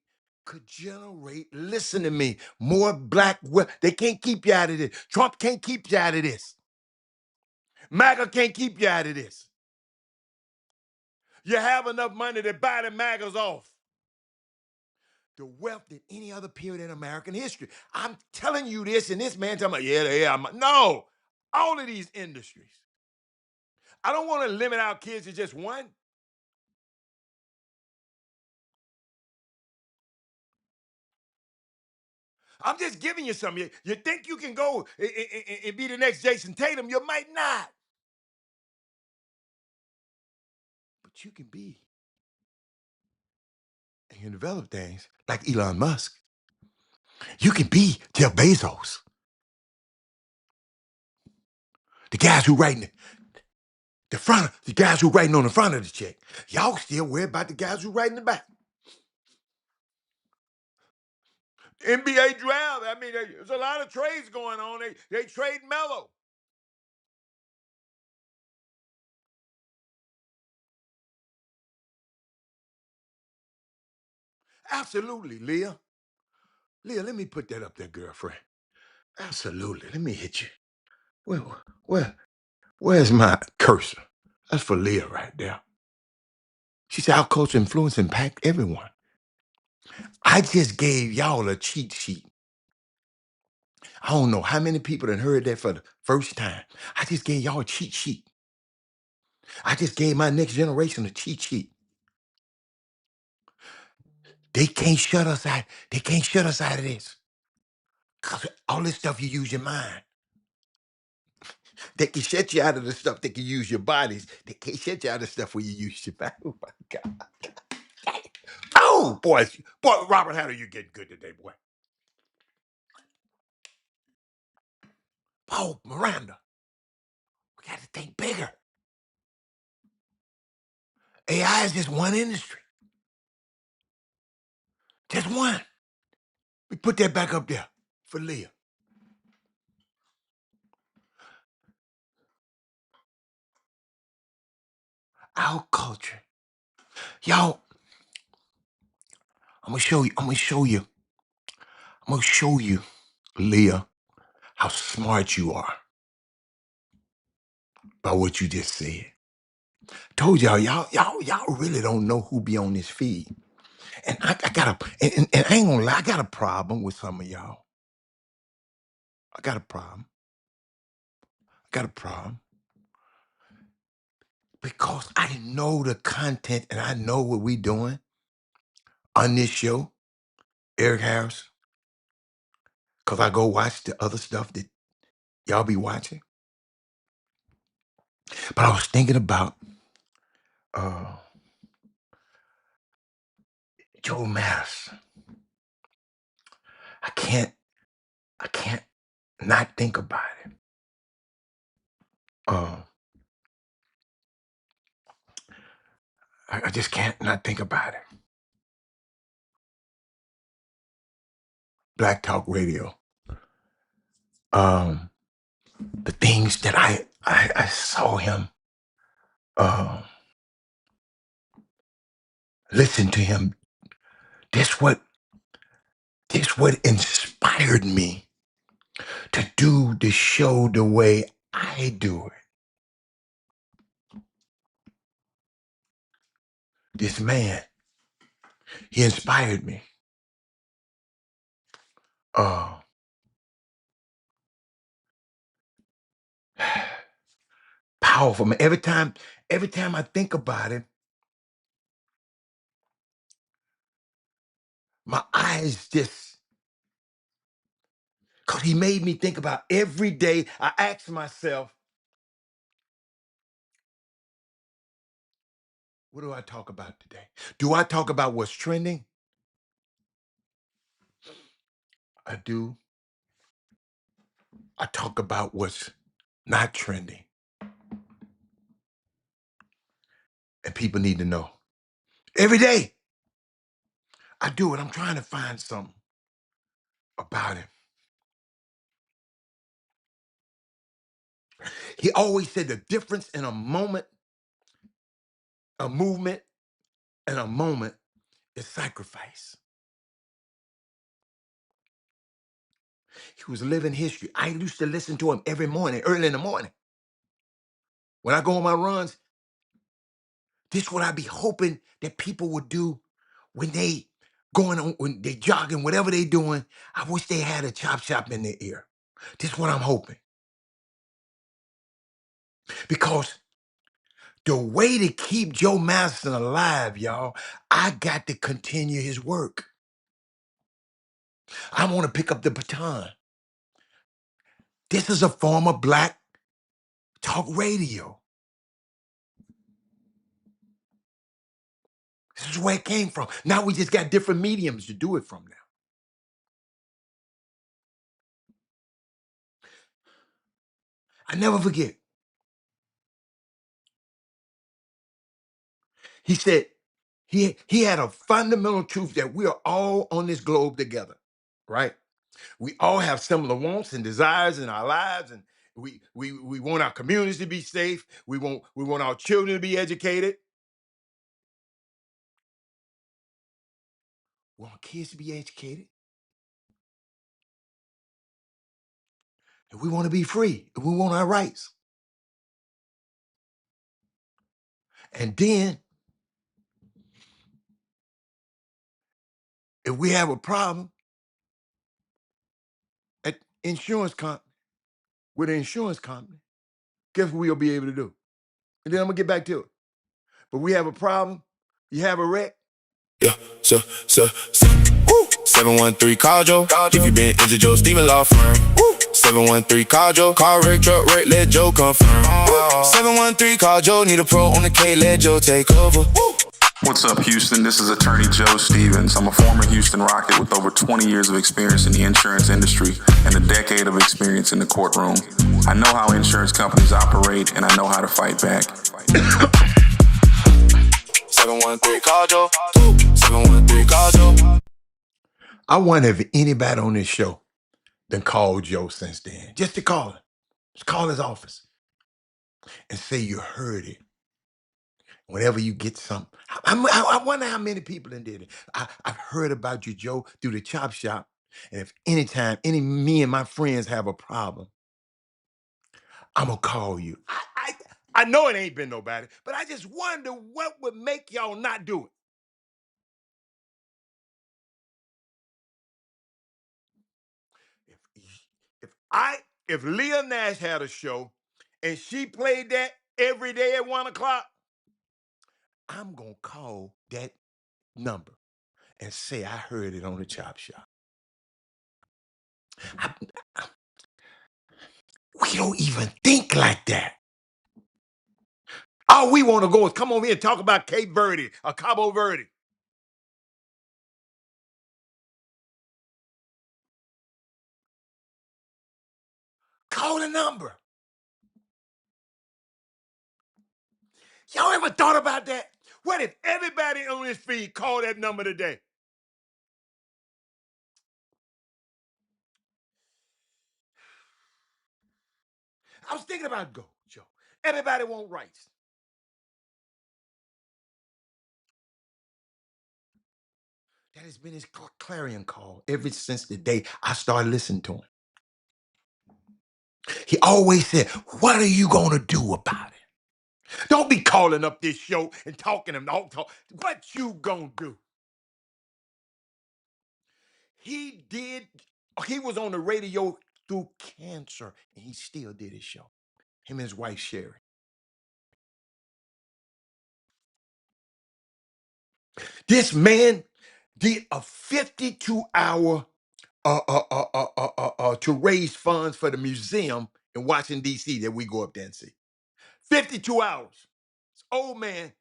could generate, listen to me, more black wealth. They can't keep you out of this. Trump can't keep you out of this. MAGA can't keep you out of this. You have enough money to buy the MAGAs off. The wealth than any other period in American history. I'm telling you this, and this man talking about, no, all of these industries. I don't want to limit our kids to just one. I'm just giving you some. You think you can go and be the next Jason Tatum? You might not. But you can be. And you develop things like Elon Musk. You can be Jeff Bezos. The guys who writing the guys who writing on the front of the check. Y'all still worry about the guys who writing the back. NBA draft. I mean, there's a lot of trades going on. They trade Melo. Absolutely, Leah. Leah, let me put that up there, girlfriend. Absolutely. Let me hit you. Well, where's my cursor? That's for Leah right there. She said, our culture influence impact everyone. I just gave y'all a cheat sheet. I don't know how many people done heard that for the first time. I just gave y'all a cheat sheet. I just gave my next generation a cheat sheet. They can't shut us out. They can't shut us out of this. Because all this stuff, you use your mind. They can shut you out of the stuff that can use your bodies. They can't shut you out of the stuff where you use your mind. Oh, my God. Oh, boy, Robert, how do you get good today, boy? Oh, Miranda, we got to think bigger. AI is just one industry. Just one. We put that back up there for Leah. Our culture. Y'all, I'm gonna show you, Leah, how smart you are by what you just said. Told y'all really don't know who be on this feed. And I got and I ain't gonna lie, I got a problem with some of y'all. I got a problem. I got a problem. Because I know the content and I know what we doing on this show, Eric Harris. Because I go watch the other stuff that y'all be watching. But I was thinking about uh, Joe Mass. I can't not think about it. Uh, I just can't not think about it. Black Talk Radio. The things that I saw him, uh, listen to him. This what this what inspired me to do the show the way I do it. This man, he inspired me. Uh, Powerful man. Every time I think about it, my eyes just, cause he made me think about every day. I ask myself, what do I talk about today? Do I talk about what's trending? I do. I talk about what's not trending. And people need to know. Every day, I do it. I'm trying to find something about him. He always said the difference in a moment, a movement, and a moment is sacrifice. He was living history. I used to listen to him every morning, early in the morning. When I go on my runs, this is what I be hoping that people would do when they going on, when they jogging, whatever they doing. I wish they had a chop shop in their ear. This is what I'm hoping. Because the way to keep Joe Madison alive, y'all, I got to continue his work. I want to pick up the baton. This is a form of black talk radio. This is where it came from. Now we just got different mediums to do it from now. I never forget. He said he had a fundamental truth that we are all on this globe together, right? We all have similar wants and desires in our lives, and we want our communities to be safe. We want our children to be educated. We want kids to be educated. And we want to be free. And we want our rights. And then if we have a problem at insurance company with an insurance company, guess what we'll be able to do? And then I'm gonna get back to it. But we have a problem, you have a wreck. Yeah, so, woo. 713 call Joe. If you been injured, Joe Steven Law Firm. Woo. 713 call Joe. Car wreck, truck wreck, let Joe confirm. 713 call Joe. Need a pro on the K, let Joe take over. Woo. What's up, Houston? This is Attorney Joe Stevens. I'm a former Houston Rocket with over 20 years of experience in the insurance industry and a decade of experience in the courtroom. I know how insurance companies operate, and I know how to fight back. 713 call Joe. 713 call Joe. I wonder if anybody on this show done called Joe since then. Just to call him. Just call his office and say you heard it. Whenever you get something. I wonder how many people done did it. I've heard about you, Joe, through the Chop Shop. And if anytime me and my friends have a problem, I'm going to call you. I know it ain't been nobody, but I just wonder what would make y'all not do it. If Leah Nash had a show and she played that every day at 1:00, I'm gonna call that number and say I heard it on the Chop Shop. I- we don't even think like that. All we want to go is come over here and talk about Cape Verde or Cabo Verde. Call the number. Y'all ever thought about that? What if everybody on this feed called that number today? I was thinking about go, Joe. Everybody want rights. That has been his clarion call ever since the day I started listening to him. He always said, "What are you gonna do about it? Don't be calling up this show and talking and all talk. What you gonna do?" He did. He was on the radio through cancer, and he still did his show. Him and his wife Sherry. This man did a 52-hour to raise funds for the museum in Washington, D.C. that we go up there and see. 52 hours. This old man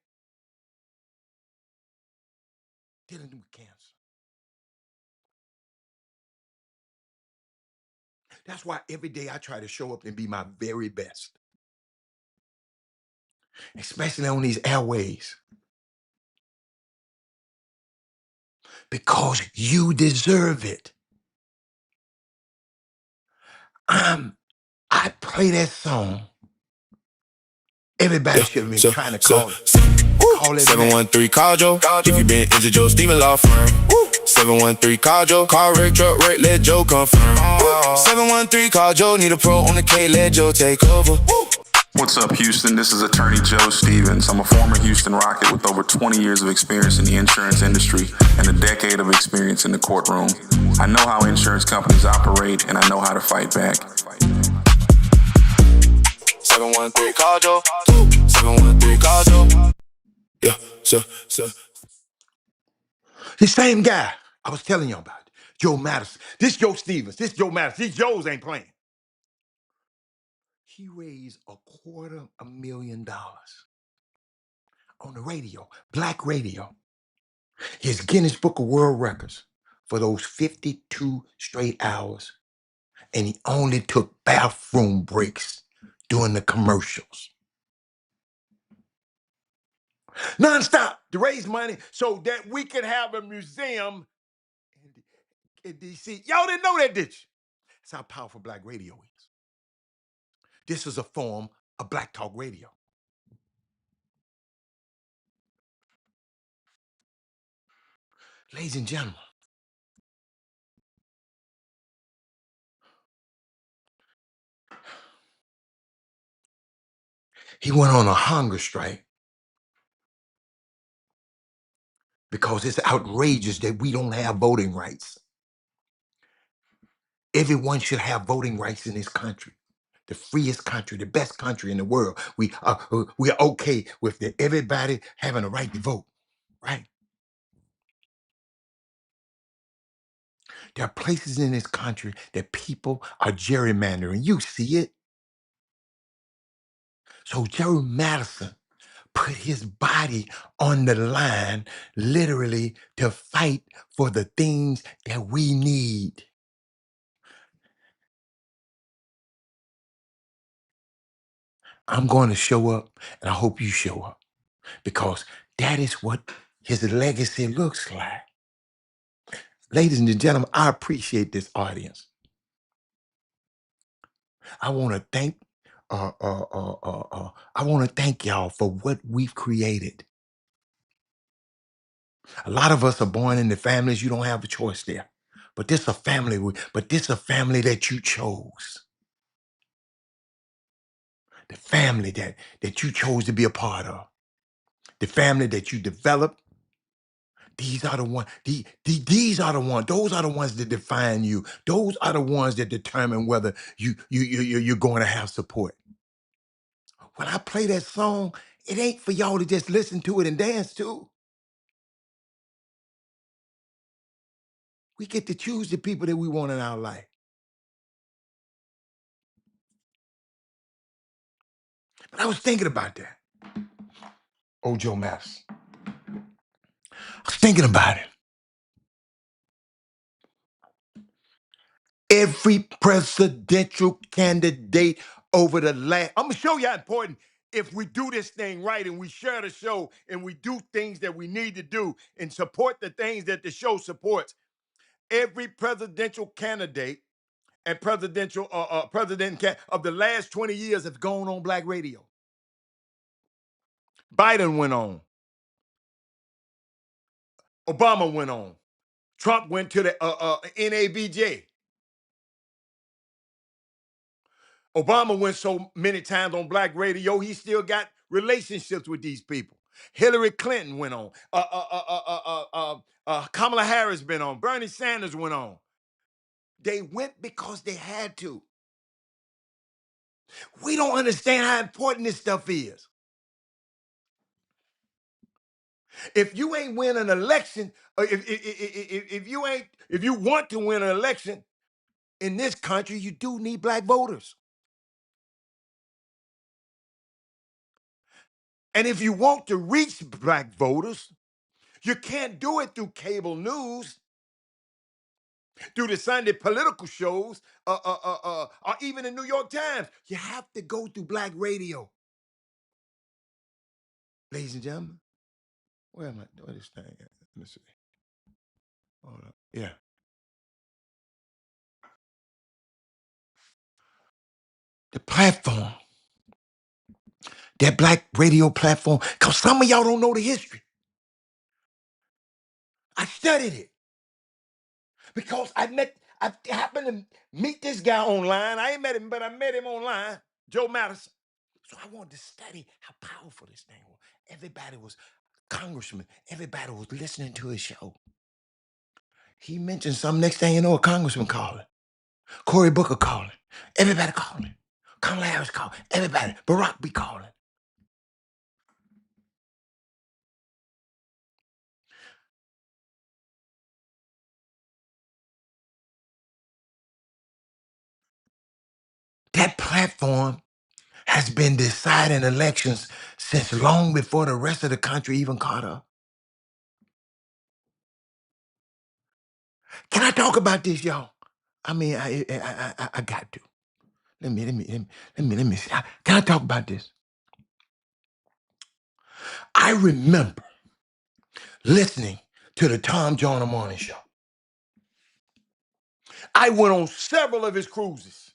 dealing with cancer. That's why every day I try to show up and be my very best, especially on these airways, because you deserve it. I play that song. Everybody should have been trying to call it. Call it 713 call Joe. If you been into Joe Steven law firm. 713 call Joe. Car wreck, truck wreck, let Joe confirm. 713 call Joe. Need a pro on the K, let Joe take over. What's up, Houston? This is attorney Joe Stevens. I'm a former Houston Rocket with over 20 years of experience in the insurance industry and a decade of experience in the courtroom. I know how insurance companies operate, and I know how to fight back. 713 call Joe. 713 call Joe. Yeah, so. The same guy I was telling you about, Joe Madison. This Joe Stevens, this Joe Madison. These Joes ain't playing. He raised $250,000 on the radio, black radio. His Guinness Book of World Records for those 52 straight hours. And he only took bathroom breaks during the commercials. Nonstop to raise money so that we could have a museum in D.C. Y'all didn't know that, did you? That's how powerful black radio is. This is a form of black talk radio. Ladies and gentlemen, he went on a hunger strike because it's outrageous that we don't have voting rights. Everyone should have voting rights in this country. The freest country, the best country in the world. We are okay with everybody having a right to vote, right? There are places in this country that people are gerrymandering. You see it. So Joe Madison put his body on the line, literally, to fight for the things that we need. I'm going to show up, and I hope you show up, because that is what his legacy looks like. Ladies and gentlemen, I appreciate this audience. I want to thank I want to thank y'all for what we've created. A lot of us are born into families you don't have a choice there. But this a family, a family that you chose. The family that you chose to be a part of. The family that you developed. These are the ones, these are the ones, those are the ones that define you. Those are the ones that determine whether you're going to have support. When I play that song, it ain't for y'all to just listen to it and dance to. We get to choose the people that we want in our life. But I was thinking about that. Oh, Joe Mass. I was thinking about it. Every presidential candidate over the last, I'm gonna show you how important if we do this thing right and we share the show and we do things that we need to do and support the things that the show supports, every presidential candidate and president of the last 20 years have gone on black radio. Biden went on. Obama went on. Trump went to the NABJ. Obama went so many times on black radio, he still got relationships with these people. Hillary Clinton went on. Kamala Harris been on. Bernie Sanders went on. They went because they had to. We don't understand how important this stuff is. If you ain't win an election, if you want to win an election in this country, you do need black voters. And if you want to reach black voters, you can't do it through cable news, through the Sunday political shows, or even the New York Times. You have to go through black radio. Ladies and gentlemen, where am I? Where this thing at? Let me see. Hold up. Yeah. The platform, that black radio platform, because some of y'all don't know the history. I studied it because I happened to meet this guy online. I ain't met him, but I met him online, Joe Madison. So I wanted to study how powerful this thing was. Everybody was congressman. Everybody was listening to his show. He mentioned something. Next thing you know, a congressman calling. Cory Booker calling. Everybody calling. Kamala Harris calling. Everybody. Barack be calling. That platform has been deciding elections since long before the rest of the country even caught up. Can I talk about this, y'all? I mean, I got to. Let me see. Can I talk about this? I remember listening to the Tom Joyner Morning Show. I went on several of his cruises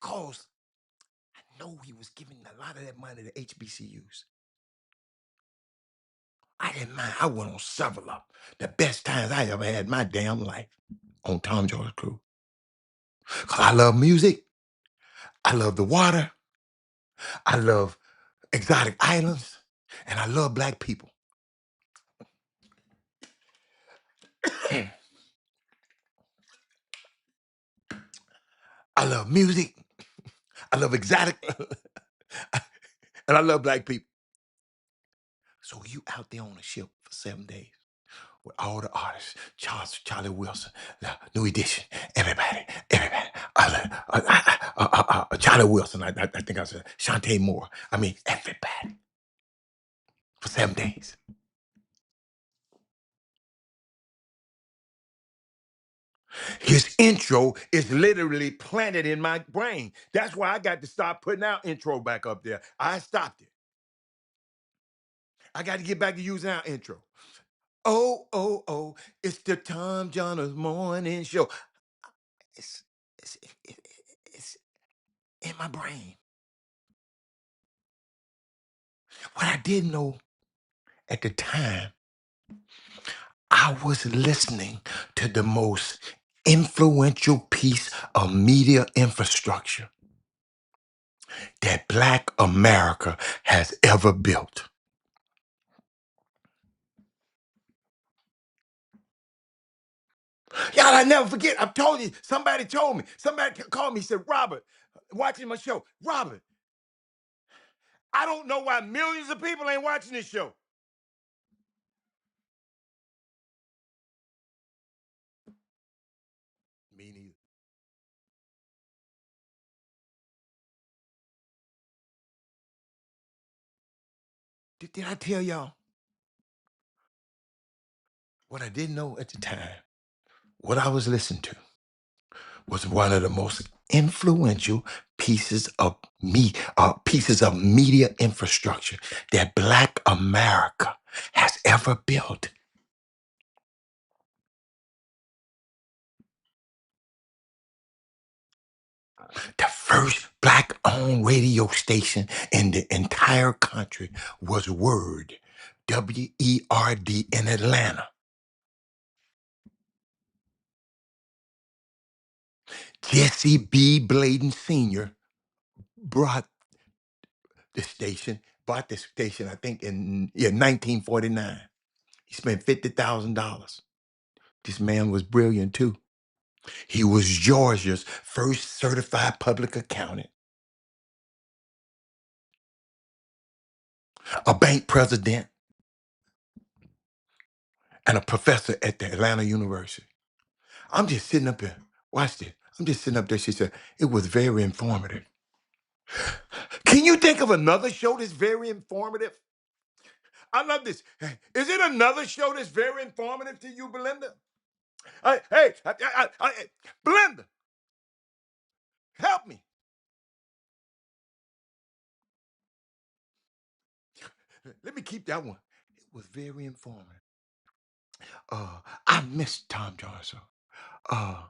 because I know he was giving a lot of that money to HBCUs. I didn't mind. I went on several of them. The best times I ever had in my damn life on Tom Joyner's cruise. Because I love music. I love the water. I love exotic islands. And I love black people. I love music. I love exotic. And I love black people. So you out there on a ship for 7 days with all the artists, Charlie Wilson, New Edition, everybody. Charlie Wilson, I think I said Shantae Moore. I mean, everybody for 7 days. His intro is literally planted in my brain. That's why I got to stop putting our intro back up there. I stopped it. I got to get back to using our intro. Oh, oh, oh, it's the Tom Joyner's Morning Show. It's, it's, it's in my brain. What I didn't know at the time, I was listening to the most influential piece of media infrastructure that Black America has ever built. Y'all, I never forget. I've told you, somebody told me, somebody called me, said, Robert, watching my show, Robert, I don't know why millions of people ain't watching this show. Me neither. Did I tell y'all what I didn't know at the time? What I was listening to was one of the most influential pieces of media infrastructure that Black America has ever built. The first Black-owned radio station in the entire country was Word, W-E-R-D, in Atlanta. Jesse B. Bladen Sr. brought bought the station, I think, in 1949. He spent $50,000. This man was brilliant, too. He was Georgia's first certified public accountant, a bank president, and a professor at the Atlanta University. I'm just sitting up there. Watch this. I'm just sitting up there. She said, it was very informative. Can you think of another show that's very informative? I love this. Is it another show that's very informative to you, Belinda? Belinda, help me. Let me keep that one. It was very informative. I miss Tom Johnson. Uh,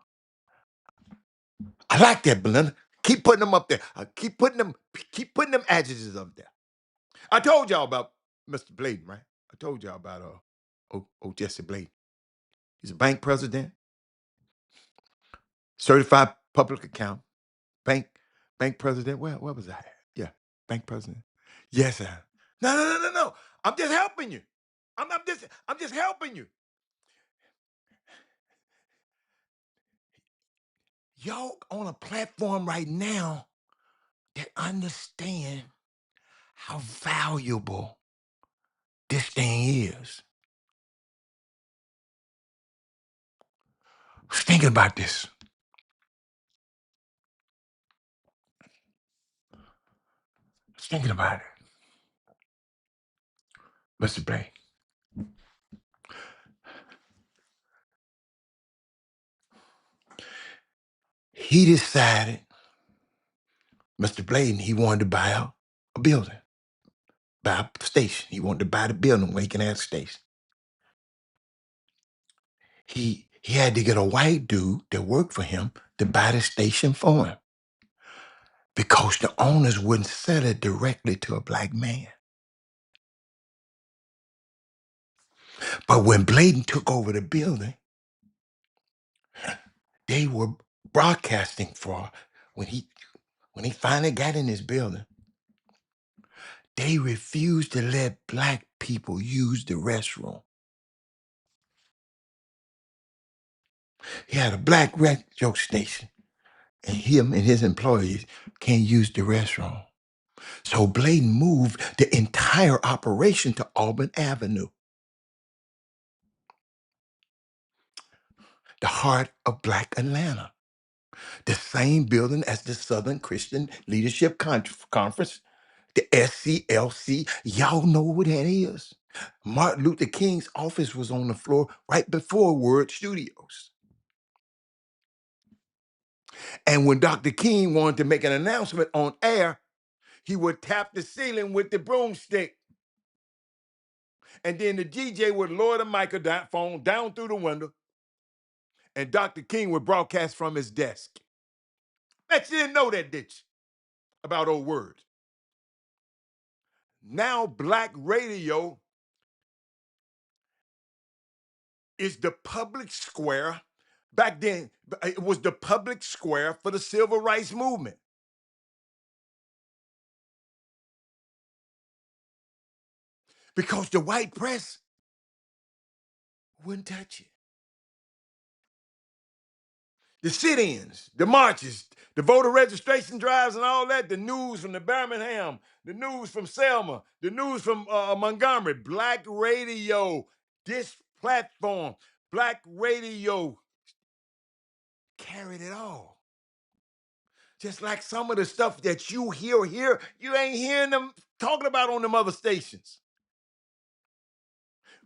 I like that, Belinda. Keep putting them up there. Keep putting them adjectives up there. I told y'all about Mr. Bladen, right? I told y'all about Jesse Bladen. He's a bank president, certified public account, bank bank president. Where was I? Yeah, bank president. Yes, sir. No. I'm just helping you. I'm just helping you. Y'all on a platform right now that understand how valuable this thing is. I was thinking about this. I was thinking about it. Mr. Bladen. He decided, Mr. Bladen, he wanted to buy a building, buy a station. He wanted to buy the building where he can have a station. He had to get a white dude that worked for him to buy the station for him because the owners wouldn't sell it directly to a Black man. But when Bladen took over the building, they were broadcasting for when he finally got in his building. They refused to let Black people use the restroom. He had a Black radio station, and him and his employees can't use the restroom. So Bladen moved the entire operation to Auburn Avenue, the heart of Black Atlanta, the same building as the Southern Christian Leadership Conference, the SCLC. Y'all know what that is. Martin Luther King's office was on the floor right before Word Studios. And when Dr. King wanted to make an announcement on air, he would tap the ceiling with the broomstick. And then the DJ would lower the microphone down through the window, and Dr. King would broadcast from his desk. Bet you didn't know that, did you? About old words. Now Black radio is the public square. Back then, it was the public square for the civil rights movement. Because the white press wouldn't touch it. The sit-ins, the marches, the voter registration drives and all that, the news from the Birmingham, the news from Selma, the news from Montgomery, Black radio, this platform, Black radio carried it all. Just like some of the stuff that you hear here, you ain't hearing them talking about on them other stations.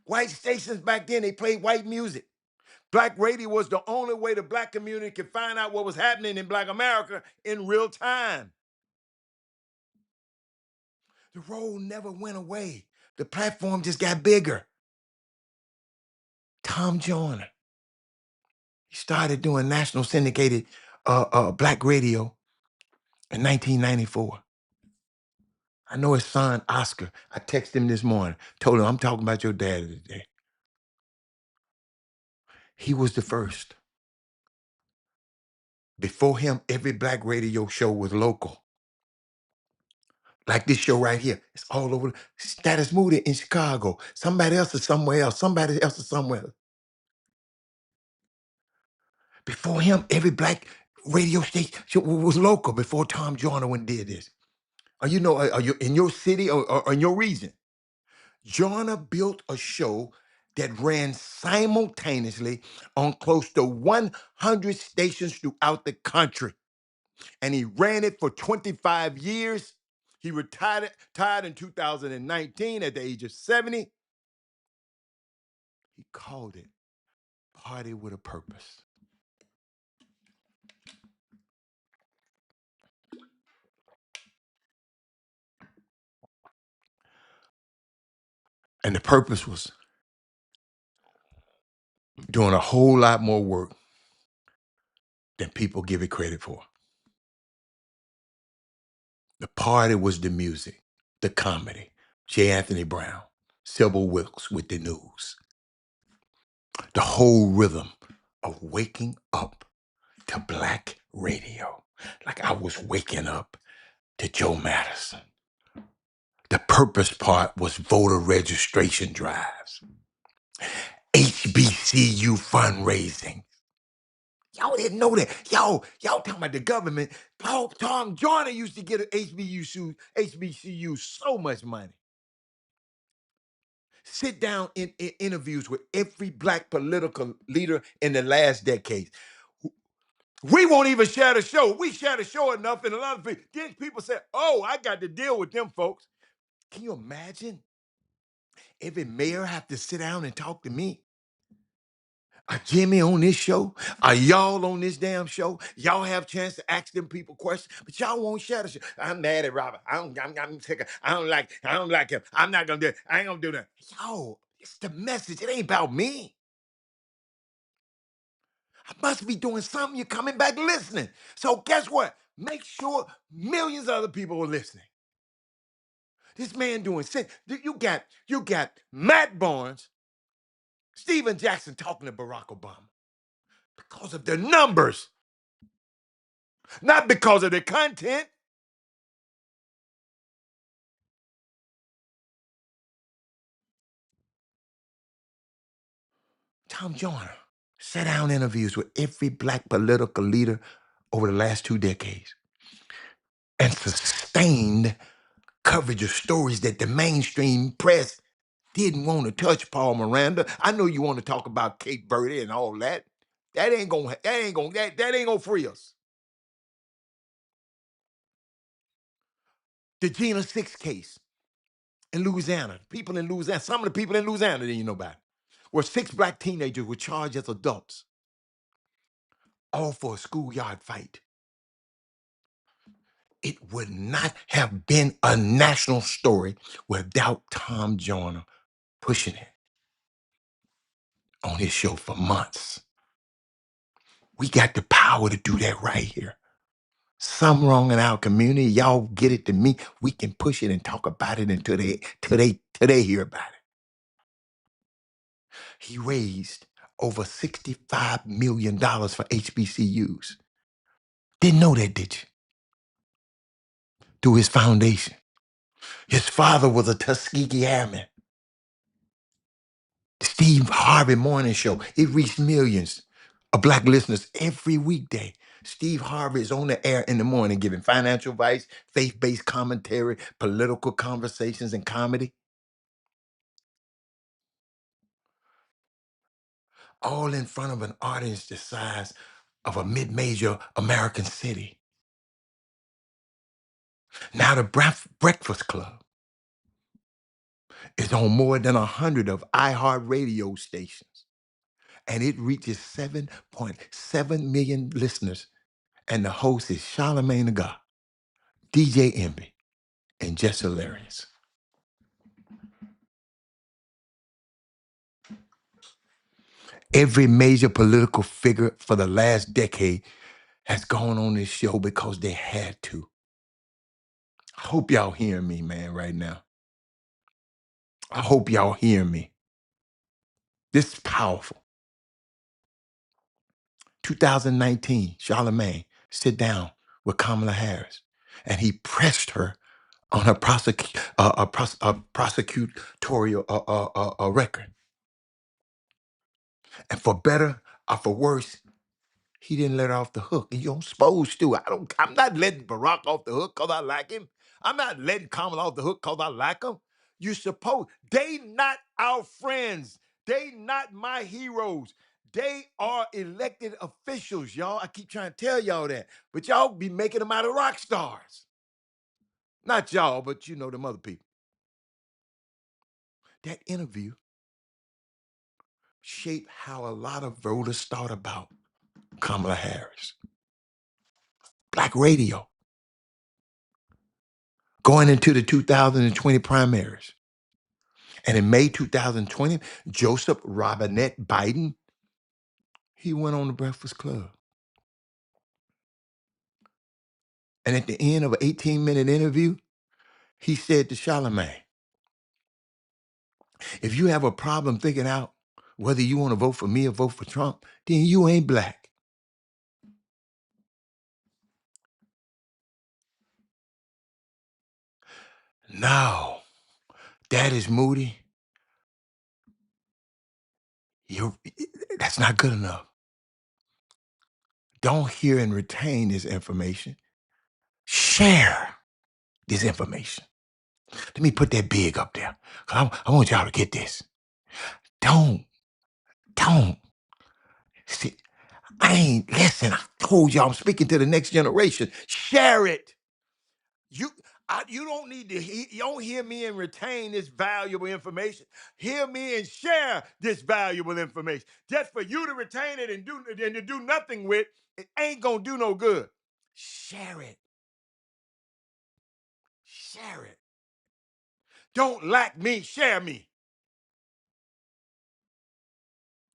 White stations back then, they played white music. Black radio was the only way the black community could find out what was happening in black America in real time. The role never went away. The platform just got bigger. Tom Joyner, he started doing national syndicated black radio in 1994. I know his son, Oscar. I texted him this morning, told him, I'm talking about your dad today. He was the first. Before him, every black radio show was local. Like this show right here. It's all over. Status Moody in Chicago. Somebody else is somewhere else. Somebody else is somewhere else. Before him, every black radio station was local before Tom Joyner went and did this. Are you in your city or in your region? Joyner built a show that ran simultaneously on close to 100 stations throughout the country. And he ran it for 25 years. He retired in 2019 at the age of 70. He called it Party with a Purpose. And the purpose was doing a whole lot more work than people give it credit for. The party was the music, the comedy, J. Anthony Brown, Sybil Wilkes with the news. The whole rhythm of waking up to black radio, like I was waking up to Joe Madison. The purpose part was voter registration drives, HBCU fundraising. Y'all didn't know that. Y'all talking about the government. Tom Joyner used to get HBCU so much money. Sit down in interviews with every black political leader in the last decade. We won't even share the show. We share the show enough, and a lot of people say, oh, I got to deal with them folks. Can you imagine? Every mayor have to sit down and talk to me. Are Jimmy on this show? Are y'all on this damn show? Y'all have a chance to ask them people questions, but y'all won't share the show. I'm mad at Robert. I'm sick of, I don't like him. I'm not gonna do it. I ain't gonna do that. Yo, it's the message. It ain't about me. I must be doing something. You're coming back listening. So guess what? Make sure millions of other people are listening. This man doing sense. You got Matt Barnes, Stephen Jackson talking to Barack Obama because of the numbers, not because of the content. Tom Joyner sat down interviews with every black political leader over the last 2 decades and sustained coverage of stories that the mainstream press didn't want to touch. Paul Miranda, I know you want to talk about Kate Verde and all that. That ain't gonna free us. The Gina 6 case in Louisiana. People in Louisiana, some of the people in Louisiana didn't know about it, where 6 black teenagers were charged as adults, all for a schoolyard fight. It would not have been a national story without Tom Joyner pushing it on his show for months. We got the power to do that right here. Something wrong in our community, y'all get it to me. We can push it and talk about it until they hear about it. He raised over $65 million for HBCUs. Didn't know that, did you? Through his foundation. His father was a Tuskegee Airman. The Steve Harvey Morning Show, it reached millions of black listeners every weekday. Steve Harvey is on the air in the morning giving financial advice, faith-based commentary, political conversations, and comedy. All in front of an audience the size of a mid-major American city. Now the Breakfast Club is on more than 100 of iHeart radio stations and it reaches 7.7 million listeners. And the host is Charlamagne the God, DJ Envy, and just hilarious. Every major political figure for the last decade has gone on this show because they had to. I hope y'all hearing me, man, right now. I hope y'all hear me. This is powerful. 2019, Charlamagne sit down with Kamala Harris, and he pressed her on her prosecutorial record. And for better or for worse, he didn't let her off the hook. And you're supposed to. I'm not letting Barack off the hook because I like him. I'm not letting Kamala off the hook because I like him. You supposed. They not our friends. They not my heroes. They are elected officials, y'all. I keep trying to tell y'all that. But y'all be making them out of rock stars. Not y'all, but you know them other people. That interview shaped how a lot of voters thought about Kamala Harris. Black radio. Going into the 2020 primaries. And in May 2020, Joseph Robinette Biden, he went on the Breakfast Club. And at the end of an 18-minute interview, he said to Charlamagne, if you have a problem thinking out whether you want to vote for me or vote for Trump, then you ain't black. No, that is Moody. That's not good enough. Don't hear and retain this information. Share this information. Let me put that big up there. I want y'all to get this. Don't. See, listen, I told y'all I'm speaking to the next generation. Share it. You don't need to, you don't hear me and retain this valuable information. Hear me and share this valuable information. Just for you to retain it and to do nothing with, it ain't gonna do no good. Share it. Share it. Don't lack me, share me.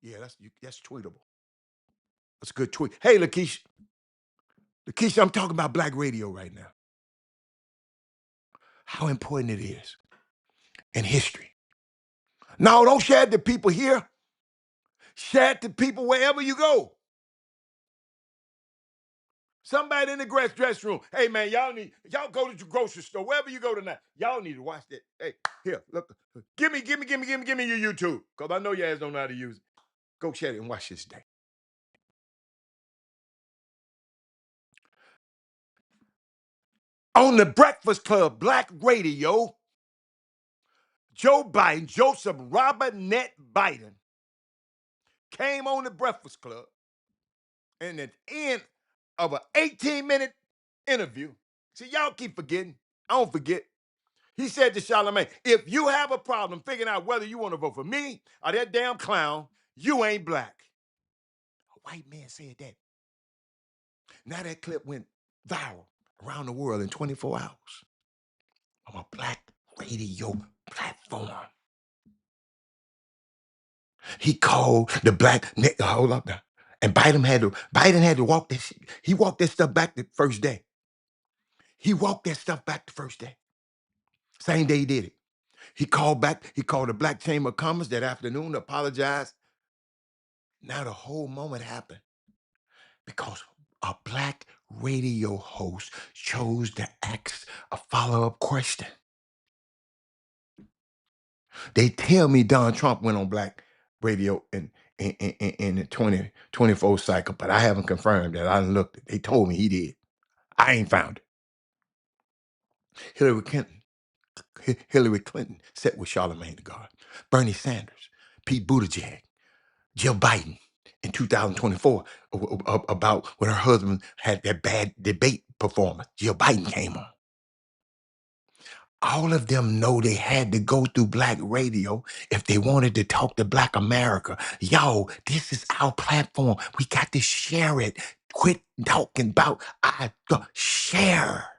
Yeah, that's tweetable. That's a good tweet. Hey, Lakeisha. Lakeisha, I'm talking about black radio right now. How important it is in history. No, don't share it to people here. Share it to people wherever you go. Somebody in the dress room. Hey, man, y'all go to the grocery store, wherever you go tonight. Y'all need to watch that. Hey, here, look. Give me your YouTube, because I know you guys don't know how to use it. Go share it and watch this day. On the Breakfast Club, Black Radio, Joe Biden, Joseph Robinette Biden, came on the Breakfast Club, and at the end of an 18-minute interview, see, y'all keep forgetting. I don't forget. He said to Charlamagne, if you have a problem figuring out whether you want to vote for me or that damn clown, you ain't black. A white man said that. Now that clip went viral around the world in 24 hours on a black radio platform. He called the black, hold up now. And Biden had to walk this, he walked that stuff back the first day. He walked that stuff back the first day. Same day he did it. He called the Black Chamber of Commerce that afternoon to apologize. Now the whole moment happened because a black radio host chose to ask a follow-up question. They tell me Donald Trump went on black radio in the 2024 cycle, but I haven't confirmed that. I looked it. They told me he did. I ain't found it. Hillary Clinton sat with Charlamagne the God, Bernie Sanders, Pete Buttigieg, Jill Biden in 2024 about when her husband had that bad debate performance. Jill Biden came on. All of them know they had to go through black radio if they wanted to talk to black America. Yo, this is our platform. We got to share it. Quit talking about share.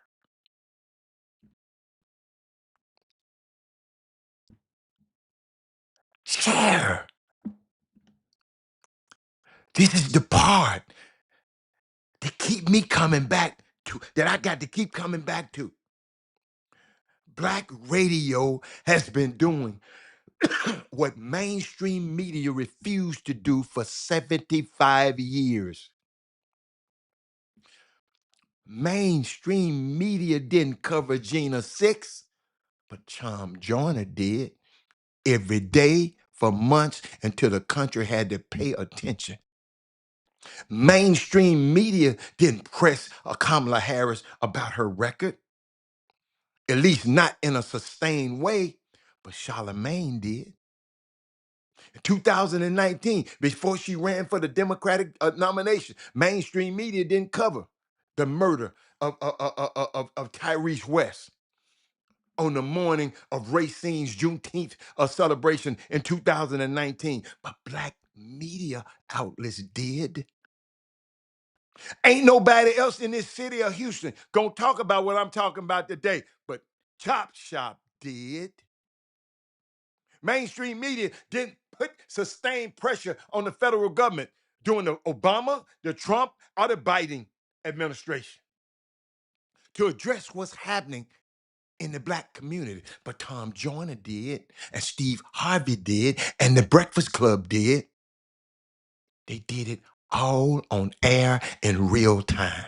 Share. This is the part that keep me coming back to, that I got to keep coming back to. Black radio has been doing what mainstream media refused to do for 75 years. Mainstream media didn't cover Gina 6, but Tom Joyner did every day for months until the country had to pay attention. Mainstream media didn't press Kamala Harris about her record, at least not in a sustained way, but Charlemagne did. In 2019, before she ran for the Democratic nomination, mainstream media didn't cover the murder of Tyrese West on the morning of Racine's Juneteenth celebration in 2019. But black media outlets did. Ain't nobody else in this city of Houston gonna talk about what I'm talking about today, but Chop Shop did. Mainstream media didn't put sustained pressure on the federal government during the Obama, the Trump, or the Biden administration to address what's happening in the black community. But Tom Joyner did, and Steve Harvey did, and the Breakfast Club did. They did it all on air in real time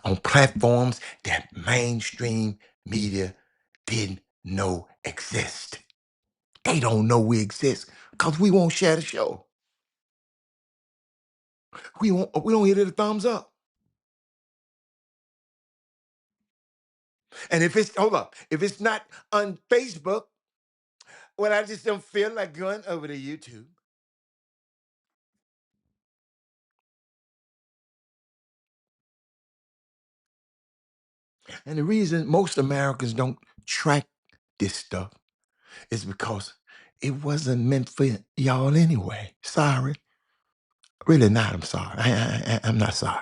on platforms that mainstream media didn't know exist. They don't know we exist because we won't share the show. We don't hit it a thumbs up. And if it's hold up, if it's not on Facebook, well, I just don't feel like going over to YouTube. And the reason most Americans don't track this stuff is because it wasn't meant for y'all anyway. Sorry. Really not, I'm sorry. I'm not sorry.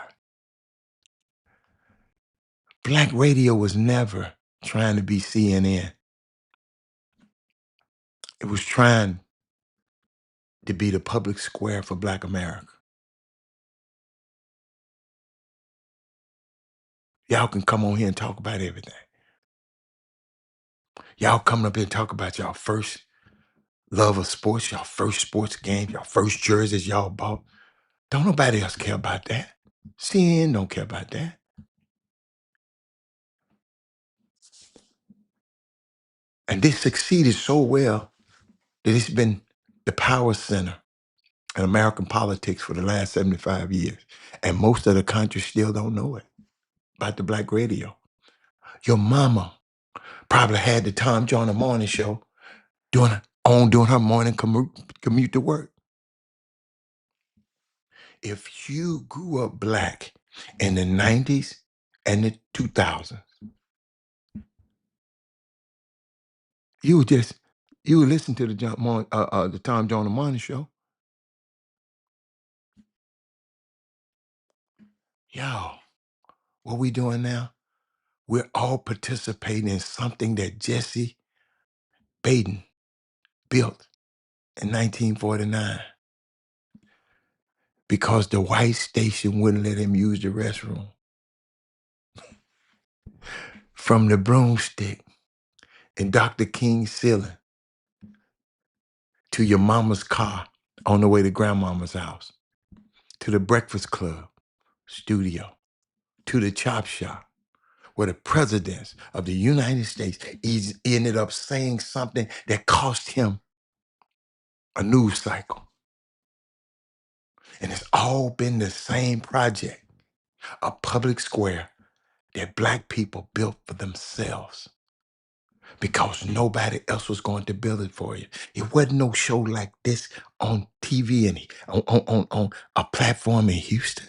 Black radio was never trying to be CNN. It was trying to be the public square for black America. Y'all can come on here and talk about everything. Y'all coming up here and talk about y'all first love of sports, y'all first sports game, y'all first jerseys y'all bought. Don't nobody else care about that. CNN don't care about that. And this succeeded so well that it's been the power center in American politics for the last 75 years. And most of the country still don't know it about the black radio. Your mama probably had the Tom Joyner morning show doing her morning commute to work. If you grew up black in the 90s and the 2000s, you would listen to the Tom Joyner morning show. Yo, what we doing now? We're all participating in something that Jesse Baden built in 1949 because the white station wouldn't let him use the restroom. From the broomstick in Dr. King's ceiling to your mama's car on the way to grandmama's house, to the Breakfast Club studio, to the Chop Shop, where the presidents of the United States ended up saying something that cost him a news cycle. And it's all been the same project, a public square that black people built for themselves because nobody else was going to build it for you. It wasn't no show like this on TV and on a platform in Houston.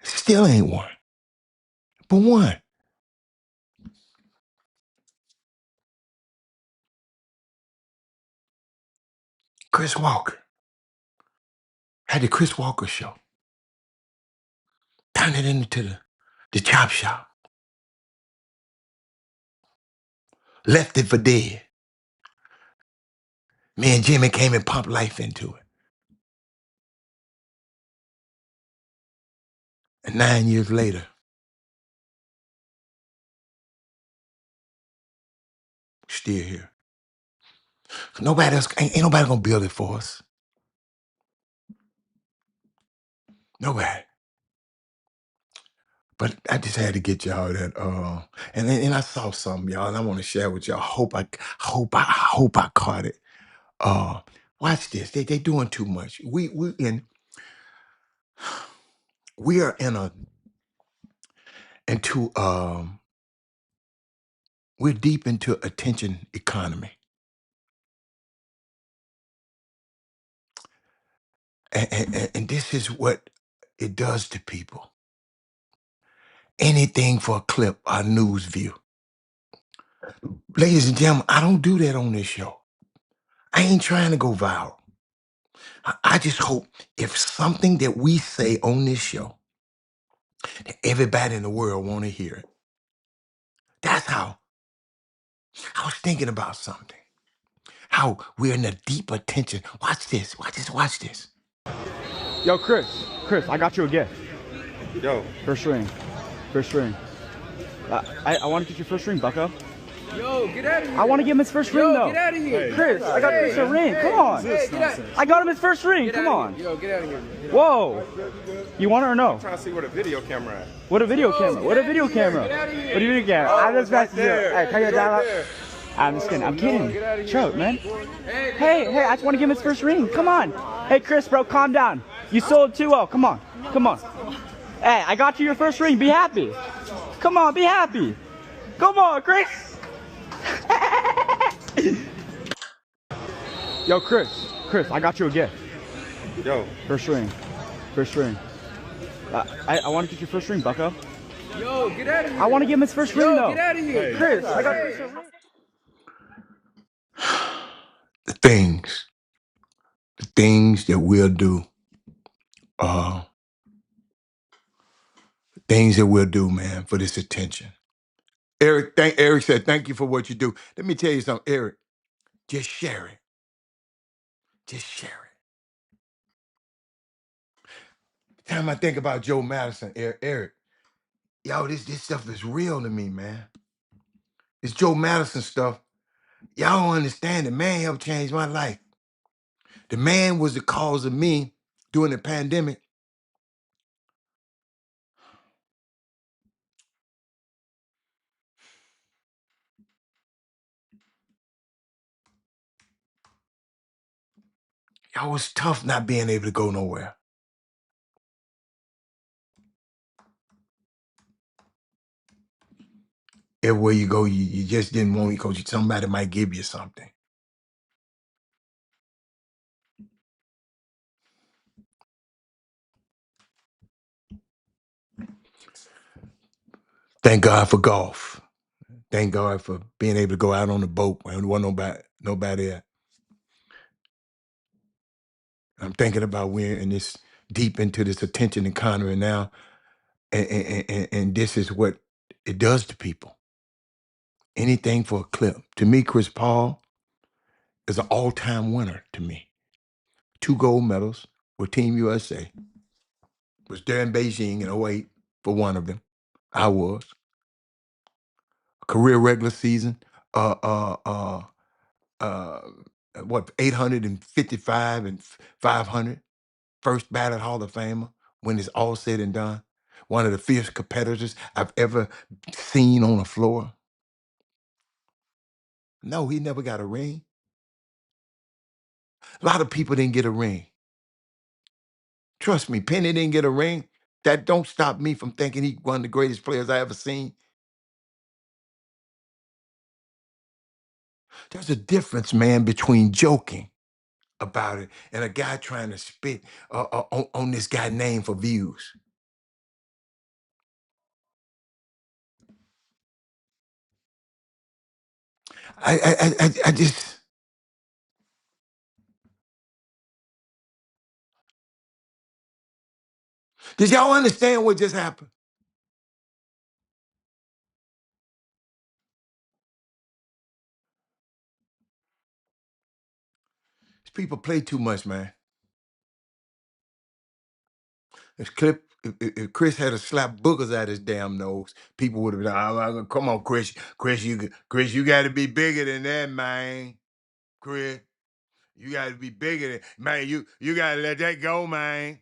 Still ain't one. But one. Chris Walker. Had the Chris Walker show. Turned it into the Chop Shop. Left it for dead. Me and Jimmy came and pumped life into it. And 9 years later, still here. Nobody else, ain't nobody gonna build it for us. Nobody. But I just had to get y'all that. And I saw something, y'all, and I want to share with y'all. Hope I caught it. Uh, Watch this. They doing too much. We are into we're deep into attention economy, and this is what it does to people. Anything for a clip, a news view. Ladies and gentlemen, I don't do that on this show. I ain't trying to go viral. I just hope if something that we say on this show, that everybody in the world want to hear it. That's how I was thinking about something. How we're in a deep attention. Watch this. Watch this. Watch this. Yo, Chris, I got you a gift. Yo, First ring. First ring. I want to get your first ring, bucko. Yo, get out of here. I want to give him his first ring, Yo, though. get out of here. Chris, I got Chris a ring. Come on. Hey, get out. I got him his first ring. Get Come out on. of here. Yo, get out of here. Whoa. You want it or no? trying to see where the video camera at. What a video camera. What a video Get out camera. of here. What a video camera. I'm just right messing you. there. Hey, can you Right dial there. up? I'm just kidding. I'm Get out kidding. of here. Choke, man. Hey, Hey, I just want to give him his first ring. Come on. Hey, Chris, bro, calm down. You sold too well. Come on. Come on. Hey, I got you your first ring. Be happy. Come on, be happy. Come on, Chris. Yo, Chris, I got you a gift. Yo, First ring. First ring. I want to get your first ring, bucko. Yo, get out of here. I want to give him his first ring, Yo, though. get out of here. Chris, I got Chris a ring. The things that we'll do, uh, things that we'll do, man, for this attention. Eric said, thank you for what you do. Let me tell you something, Eric. Just share it. Just share it. The time I think about Joe Madison, Eric, yo, this stuff is real to me, man. This Joe Madison stuff, y'all don't understand. The man helped change my life. The man was the cause of me during the pandemic. Y'all was tough not being able to go nowhere. Everywhere you go, you just didn't want it because somebody might give you something. Thank God for golf. Thank God for being able to go out on the boat when there wasn't nobody there. I'm thinking about we're in this deep into this attention economy now, and this is what it does to people. Anything for a clip. To me, Chris Paul is an all-time winner to me. 2 gold medals with Team USA. Was there in Beijing in '08 for one of them. I was. Career regular season, uh, uh, uh, uh, 855 and 500. First ballot Hall of Famer when it's all said and done. One of the fierce competitors I've ever seen on the floor. No, he never got a ring. A lot of people didn't get a ring. Trust me, Penny didn't get a ring. That don't stop me from thinking he one of the greatest players I ever seen. There's a difference, man, between joking about it and a guy trying to spit on this guy name for views. I just Did y'all understand what just happened? These people play too much, man. This clip, if Chris had a slap boogers out his damn nose, people would have been, come on, Chris, you got to be bigger than that, man. Chris, you got to be bigger than, man. You got to let that go, man.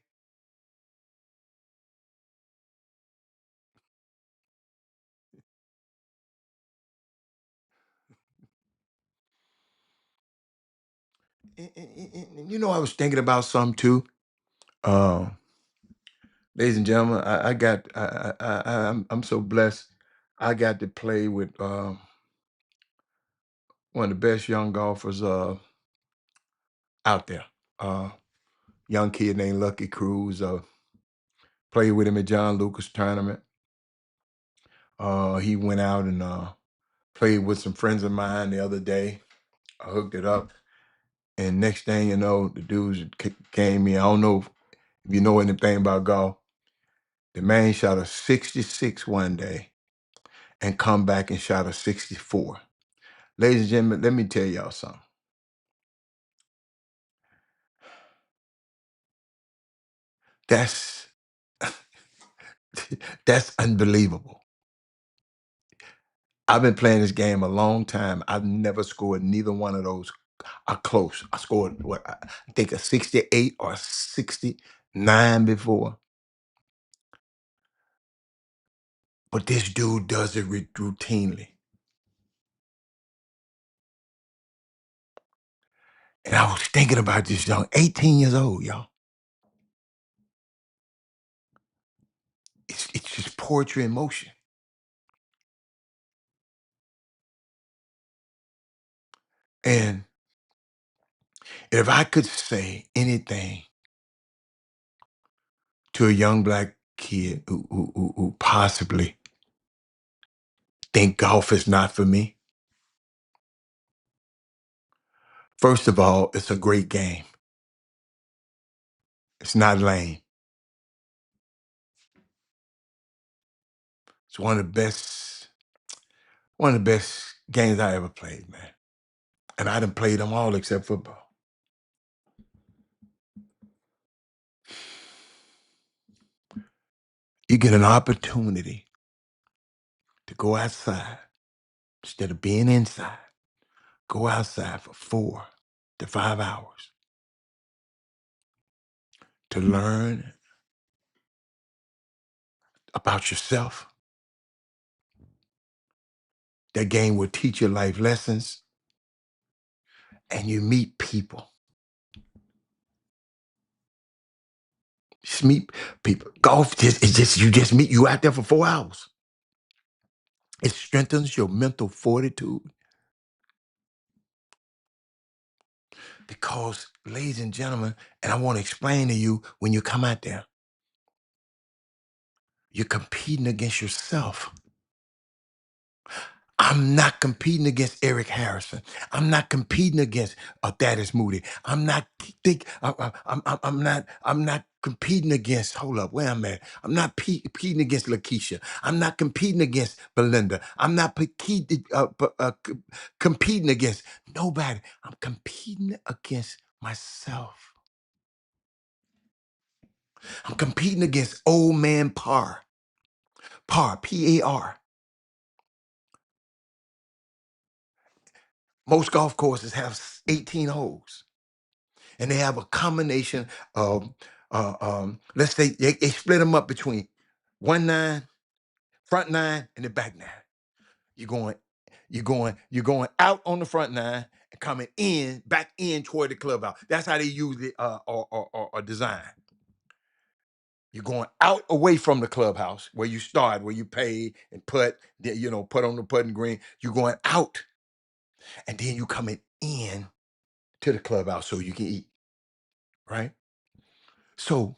And you know, I was thinking about something too. Uh, Ladies and gentlemen, I'm so blessed. I got to play with one of the best young golfers out there. Uh, Young kid named Lucky Cruz. Played with him at John Lucas tournament. He went out and played with some friends of mine the other day. I hooked it up, and next thing you know, the dudes came in. I don't know if you know anything about golf. The man shot a 66 one day and come back and shot a 64. Ladies and gentlemen, let me tell y'all something. That's that's unbelievable. I've been playing this game a long time. I've never scored neither one of those close. I scored what I think a 68 or 69 before. But this dude does it routinely. And I was thinking about this young, 18 years old, y'all. It's just poetry in motion. And if I could say anything to a young black kid who possibly think golf is not for me, first of all, it's a great game. It's not lame. It's one of the best games I ever played, man. And I done played them all except football. You get an opportunity to go outside instead of being inside. Go outside for 4 to 5 hours to learn about yourself. That game will teach you life lessons, and you meet people. Just meet people. Golf you just meet you out there for 4 hours. It strengthens your mental fortitude. Because, ladies and gentlemen, and I want to explain to you, when you come out there, you're competing against yourself. I'm not competing against Eric Harrison. I'm not competing against Thaddeus Moody. I'm not competing against, hold up, where I'm at. I'm not competing against Lakeisha. I'm not competing against Belinda. I'm not competing against nobody. I'm competing against myself. I'm competing against old man Par. Par, P-A-R. Most golf courses have 18 holes, and they have a combination of, let's say they split them up between 1-9, front 9, and the back 9. You're going out on the front 9 and coming in, back in toward the clubhouse. That's how they use it or design. You're going out away from the clubhouse where you start, where you pay and put on the putting green. You're going out, and then you coming in to the clubhouse so you can eat, right? So,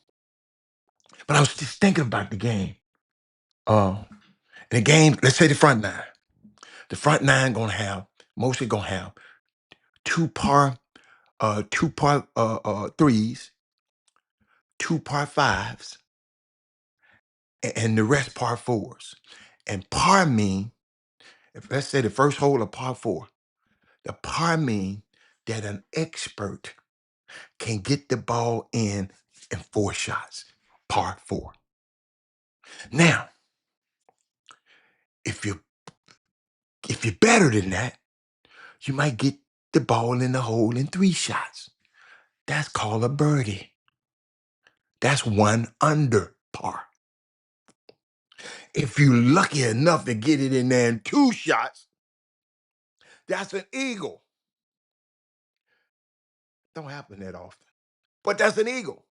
but I was just thinking about the game. The game, let's say the front 9. The front 9 mostly gonna have two par threes, two par fives, and the rest par fours. And par mean, if let's say the first hole of par four, the par mean that an expert can get the ball in 4 shots, par four. Now, if you if you're better than that, you might get the ball in the hole in 3 shots. That's called a birdie. That's 1 under par. If you're lucky enough to get it in there in 2 shots, that's an eagle. Don't happen that often, but that's an eagle.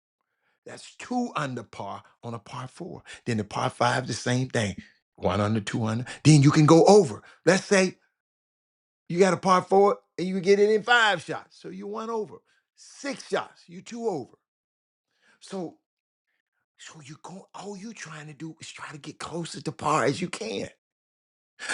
That's 2 under par on a par 4. Then the par 5, the same thing. 1 under, 2 under. Then you can go over. Let's say you got a par 4 and you get it in 5 shots. So you 1 over. 6 shots, you 2 over. So you go, all you trying to do is try to get closer to par as you can.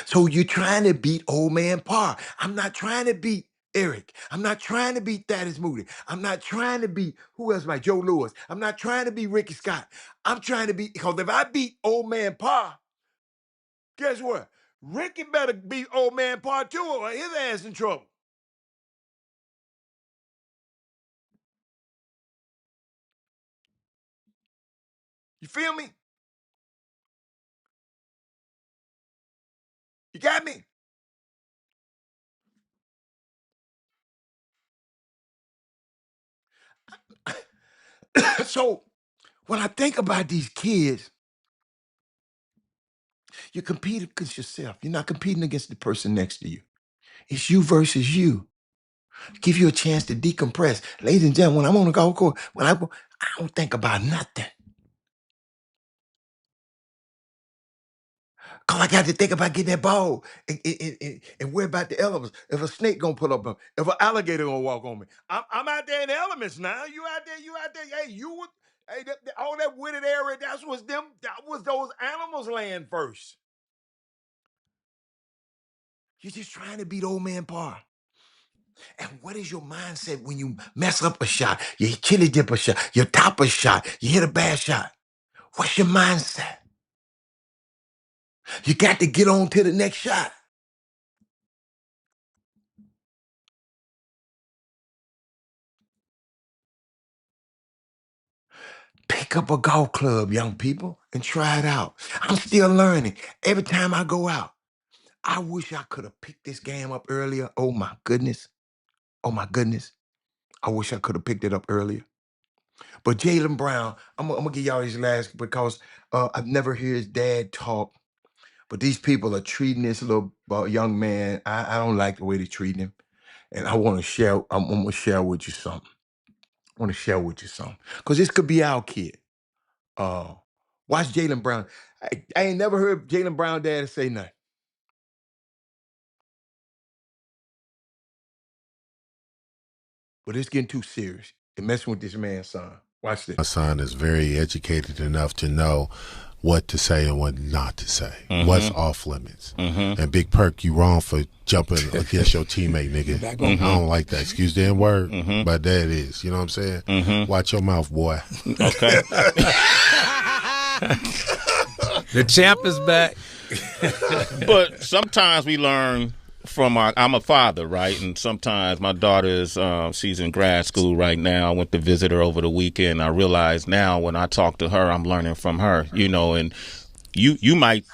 So you're trying to beat old man par. I'm not trying to beat Eric. I'm not trying to beat Thaddeus Moody. I'm not trying to beat, who else, like Joe Lewis. I'm not trying to beat Ricky Scott. I'm trying to beat, because if I beat old man par, guess what? Ricky better beat old man par too, or his ass in trouble. You feel me? You got me? So when I think about these kids, you compete against yourself. You're not competing against the person next to you. It's you versus you. Give you a chance to decompress. Ladies and gentlemen, when I'm on the golf course, I don't think about nothing. Cause I got to think about getting that ball and worry about the elements. If a snake gonna pull up on me, if an alligator gonna walk on me. I'm out there in the elements now. You out there. Hey, all that wooded area, that was those animals laying first. You're just trying to beat old man par. And what is your mindset when you mess up a shot, you chili dip a shot, you top a shot, you hit a bad shot? What's your mindset? You got to get on to the next shot. Pick up a golf club, young people, and try it out. I'm still learning. Every time I go out, I wish I could have picked this game up earlier. Oh my goodness. Oh my goodness. I wish I could have picked it up earlier. But Jaylen Brown, I'm gonna give y'all his last because I've never heard his dad talk. But these people are treating this little young man. I don't like the way they're treating him. And I want to share, I'm gonna share with you something. I want to share with you something. Because this could be our kid. Uh, Watch Jaylen Brown. I ain't never heard Jaylen Brown dad say nothing. But it's getting too serious. It's messing with this man's son. Watch this. My son is very educated enough to know what to say and what not to say. What's off limits. And Big Perk, you wrong for jumping against your teammate, nigga. I don't like that. Excuse the N-word, but that is. You know what I'm saying? Watch your mouth, boy. Okay. The champ is back. But sometimes we learn from I'm a father, right? And sometimes my daughter's, she's in grad school right now. I went to visit her over the weekend. I realize now when I talk to her, I'm learning from her, and you might,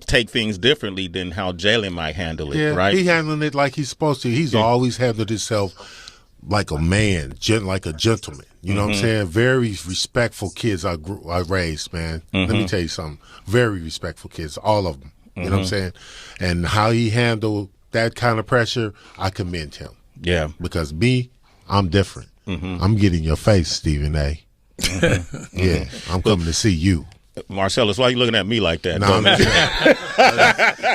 take things differently than how Jaylen might handle it, right? He handling it like he's supposed to. He's always handled himself like a man, like a gentleman. You know what I'm saying? Very respectful kids I raised, man. Let me tell you something. Very respectful kids, all of them. You know what I'm saying? And how he handled that kind of pressure, I commend him. Yeah. Because I'm different. I'm getting your face, Stephen A. Yeah, I'm coming to see you. Marcellus, why are you looking at me like that? No,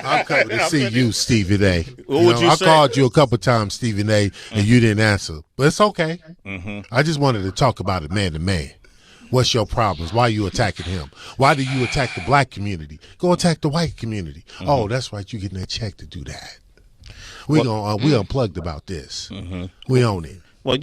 I'm coming to see you, Stephen A. What would you say? I called you a couple times, Stephen A., and you didn't answer. But it's okay. I just wanted to talk about it man to man. What's your problems? Why are you attacking him? Why do you attack the black community? Go attack the white community. Oh, that's right. You getting that check to do that. We unplugged about this. We own it. Well,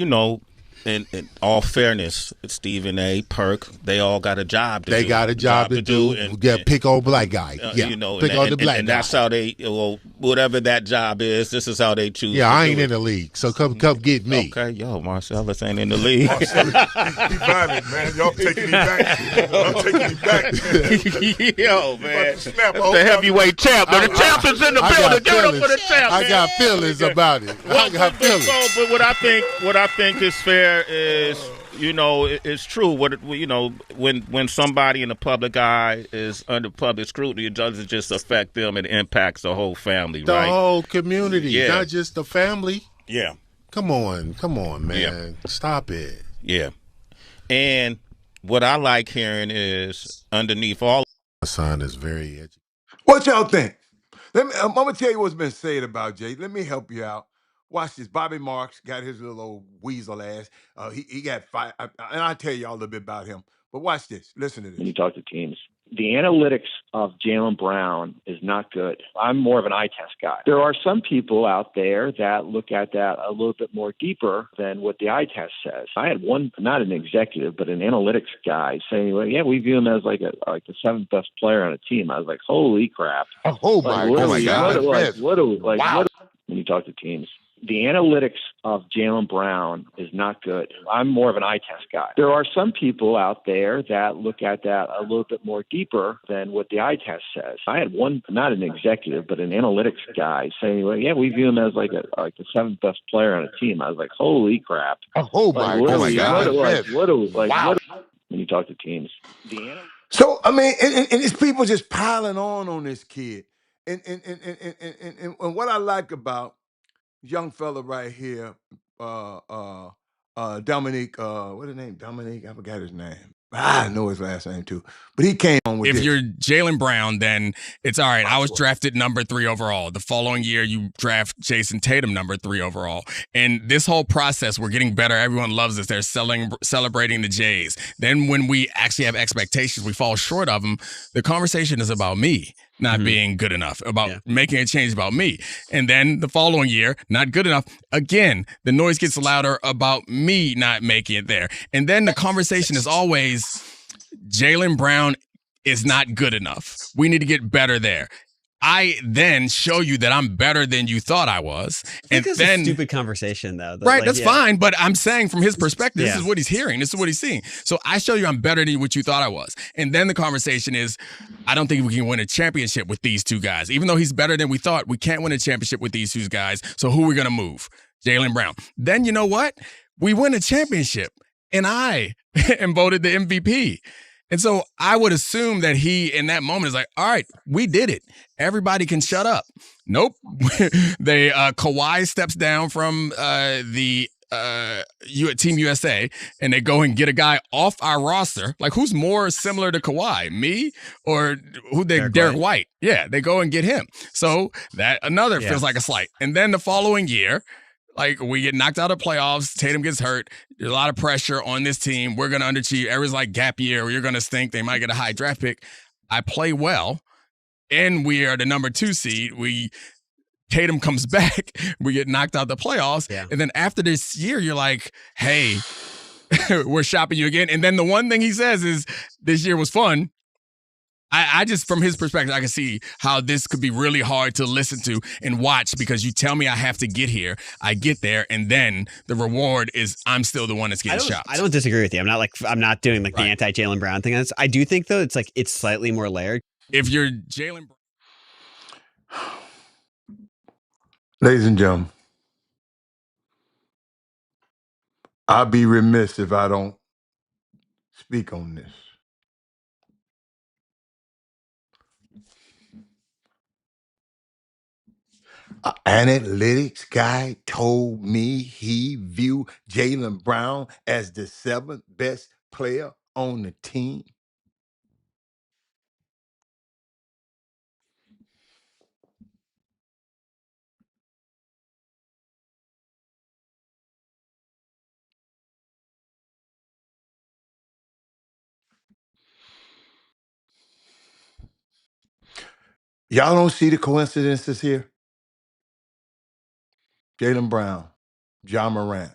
in all fairness, Stephen A, Perk, they all got a job to do. They got a job to do. Pick on black guy. Yeah, you know, pick on the black and guy. that's how they, well, whatever that job is, this is how they choose. Yeah, to I do ain't it. in the league, so come get me. Okay, yo, Marcellus ain't in the league. He vibing, man. Y'all taking me back. Y'all taking me back. Yo, man, Snap the heavyweight champ. The champ is in the building. Give it up for the champ. I got feelings about it. I got feelings. But what I think is fair is, you know, it's true. You know, when somebody in the public eye is under public scrutiny, it doesn't just affect them; it impacts the whole family, The right? whole community, not just the family. Yeah. Come on, man. Yeah. Stop it. Yeah. And what I like hearing is underneath all. My son is very educated. What y'all think? I'm gonna tell you what's been said about Jay. Let me help you out. Watch this. Bobby Marks got his little old weasel ass. He got fired, and I'll tell you all a little bit about him. But watch this. Listen to this. When you talk to teams, the analytics of Jaylen Brown is not good. I'm more of an eye test guy. There are some people out there that look at that a little bit more deeper than what the eye test says. I had one, not an executive, but an analytics guy saying, well, yeah, we view him as like the seventh best player on a team. I was like, holy crap. Oh my God. What when you talk to teams? The analytics of Jaylen Brown is not good. I'm more of an eye test guy. There are some people out there that look at that a little bit more deeper than what the eye test says. I had one, not an executive, but an analytics guy saying, well, yeah, we view him as like the seventh best player on a team. I was like, holy crap. Oh my God. What when you talk to teams? So I mean, and it's people just piling on this kid, and what I like about young fella right here, Dominique, what's his name? Dominique, I forgot his name. I know his last name too. But he came on with If this. you're Jaylen Brown, then it's all right. I was drafted number 3 overall. The following year, you draft Jason Tatum number 3 overall. And this whole process, we're getting better. Everyone loves us. They're celebrating the Jays. Then when we actually have expectations, we fall short of them. The conversation is about me not being good enough, about making a change about me. And then the following year, not good enough. Again, the noise gets louder about me not making it there. And then the conversation is always Jaylen Brown is not good enough. We need to get better there. I then show you that I'm better than you thought I was. And that's a stupid conversation, though. Right, that's fine. But I'm saying from his perspective, this Yeah. is what he's hearing. This is what he's seeing. So I show you I'm better than what you thought I was. And then the conversation is, I don't think we can win a championship with these two guys. Even though he's better than we thought, we can't win a championship with these two guys. So who are we going to move? Jaylen Brown. Then you know what? We win a championship. And I am voted the MVP. And so I would assume that he, in that moment, is like, all right, we did it. Everybody can shut up. Nope. Kawhi steps down from the Team USA, and they go and get a guy off our roster. Like, who's more similar to Kawhi, me or Derek White? Yeah, they go and get him. So that feels like a slight. And then the following year, like, we get knocked out of playoffs. Tatum gets hurt. There's a lot of pressure on this team. We're going to underachieve. Everyone's like, gap year. You're going to stink. They might get a high draft pick. I play well, and we are the number 2 seed. Tatum comes back. We get knocked out the playoffs. Yeah. And then after this year, you're like, hey, we're shopping you again. And then the one thing he says is, this year was fun. I just, from his perspective, I can see how this could be really hard to listen to and watch, because you tell me I have to get here, I get there, and then the reward is I'm still the one that's getting shopped. I don't disagree with you. I'm not doing the anti Jaylen Brown thing. I do think though it's slightly more layered. If you're Jaylen Brown, Ladies and gentlemen, I'd be remiss if I don't speak on this. An analytics guy told me he viewed Jaylen Brown as the 7th best player on the team. Y'all don't see the coincidences here? Jaylen Brown, John Morant,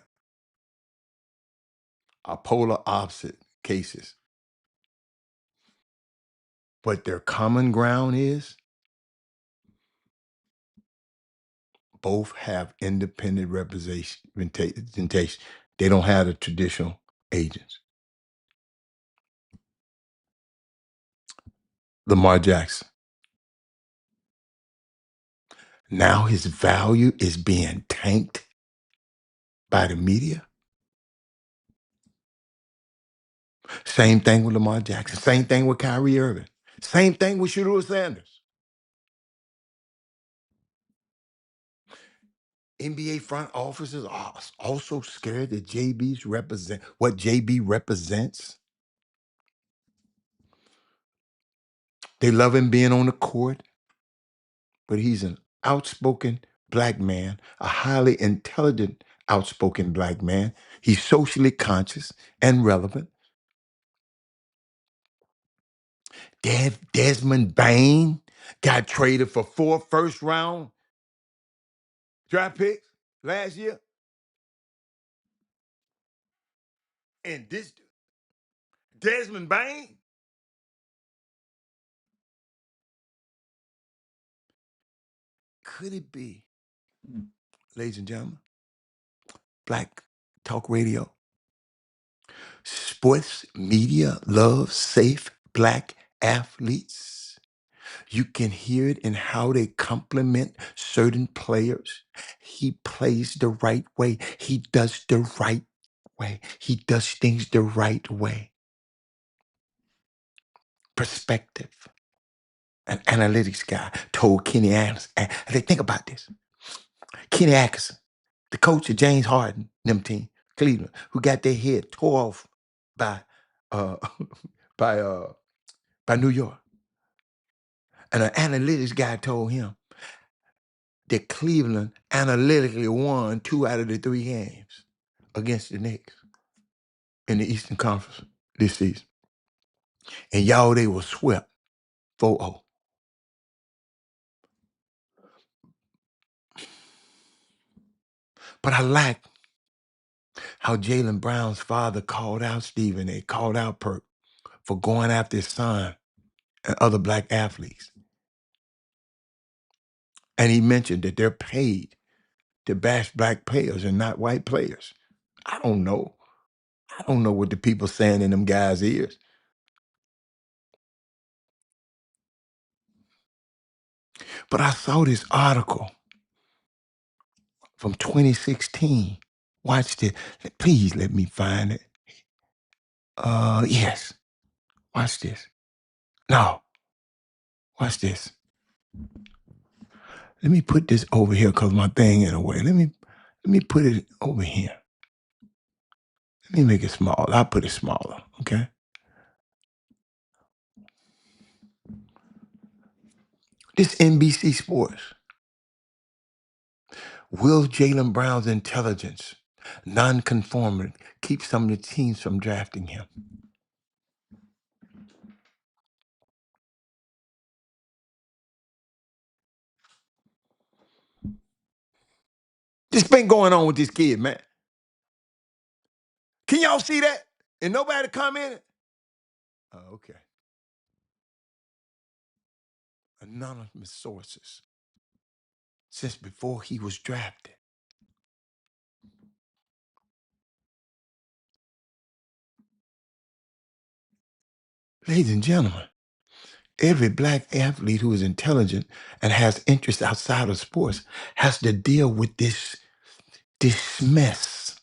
are polar opposite cases. But their common ground is both have independent representation. They don't have the traditional agents. Lamar Jackson. Now his value is being tanked by the media. Same thing with Lamar Jackson. Same thing with Kyrie Irving. Same thing with Shedeur Sanders. NBA front offices are also scared that what JB represents. They love him being on the court, but he's an outspoken black man, a highly intelligent, outspoken black man. He's socially conscious and relevant. Desmond Bain got traded for 4 first-round draft picks last year. And this Desmond Bain, could it be, ladies and gentlemen, Black Talk Radio? Sports media loves safe black athletes. You can hear it in how they compliment certain players. He plays the right way. He does the right way. He does things the right way. Perspective. An analytics guy told Kenny Adams, and they think about this. Kenny Atkinson, the coach of James Harden, them team, Cleveland, who got their head tore off by uh by uh by New York. And an analytics guy told him that Cleveland analytically won 2 out of the 3 games against the Knicks in the Eastern Conference this season. And y'all, they were swept 4-0. But I like how Jaylen Brown's father called out Stephen A., called out Perk for going after his son and other black athletes. And he mentioned that they're paid to bash black players and not white players. I don't know. I don't know what the people saying in them guys' ears. But I saw this article from 2016. Watch this. Please let me find it. Yes. Watch this. No. Watch this. Let me put this over here because my thing in a way. Let me put it over here. Let me make it small. I'll put it smaller, okay? This NBC Sports. Will Jaylen Brown's intelligence, non-conforming, keep some of the teams from drafting him? This been going on with this kid, man. Can y'all see that? And nobody commented? Oh, okay. Anonymous sources. Since before he was drafted. Ladies and gentlemen, every black athlete who is intelligent and has interests outside of sports has to deal with this mess.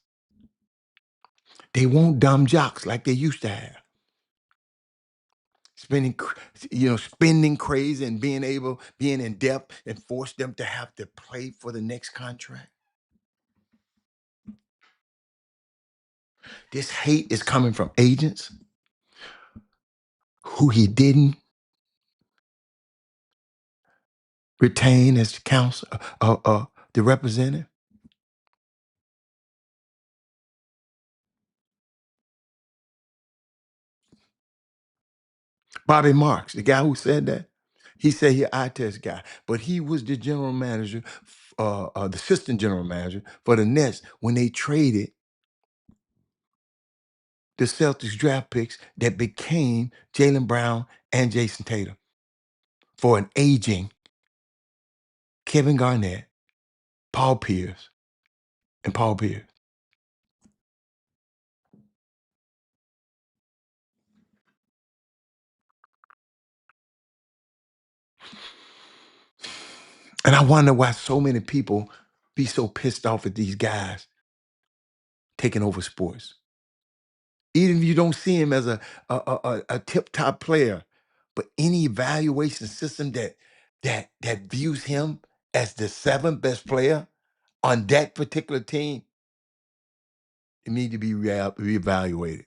They want dumb jocks like they used to have. Spending crazy and being in depth and force them to have to play for the next contract. This hate is coming from agents who he didn't retain as counsel, the representative. Bobby Marks, the guy who said that, he said he eye test guy, but he was the general manager, the assistant general manager for the Nets when they traded the Celtics draft picks that became Jaylen Brown and Jason Tatum for an aging Kevin Garnett, Paul Pierce, and Paul Pierce. And I wonder why so many people be so pissed off at these guys taking over sports. Even if you don't see him as a tip-top player, but any evaluation system that views him as the seventh best player on that particular team, it needs to be reevaluated.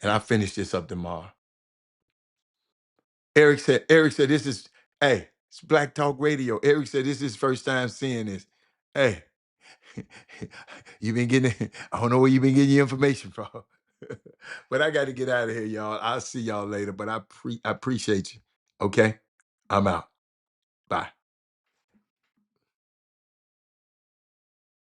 And I finish this up tomorrow. Eric said, this is, hey, it's Black Talk Radio. Eric said, this is his first time seeing this. Hey, you've been getting, I don't know where you've been getting your information from. But I got to get out of here, y'all. I'll see y'all later, but I appreciate you. Okay? I'm out. Bye.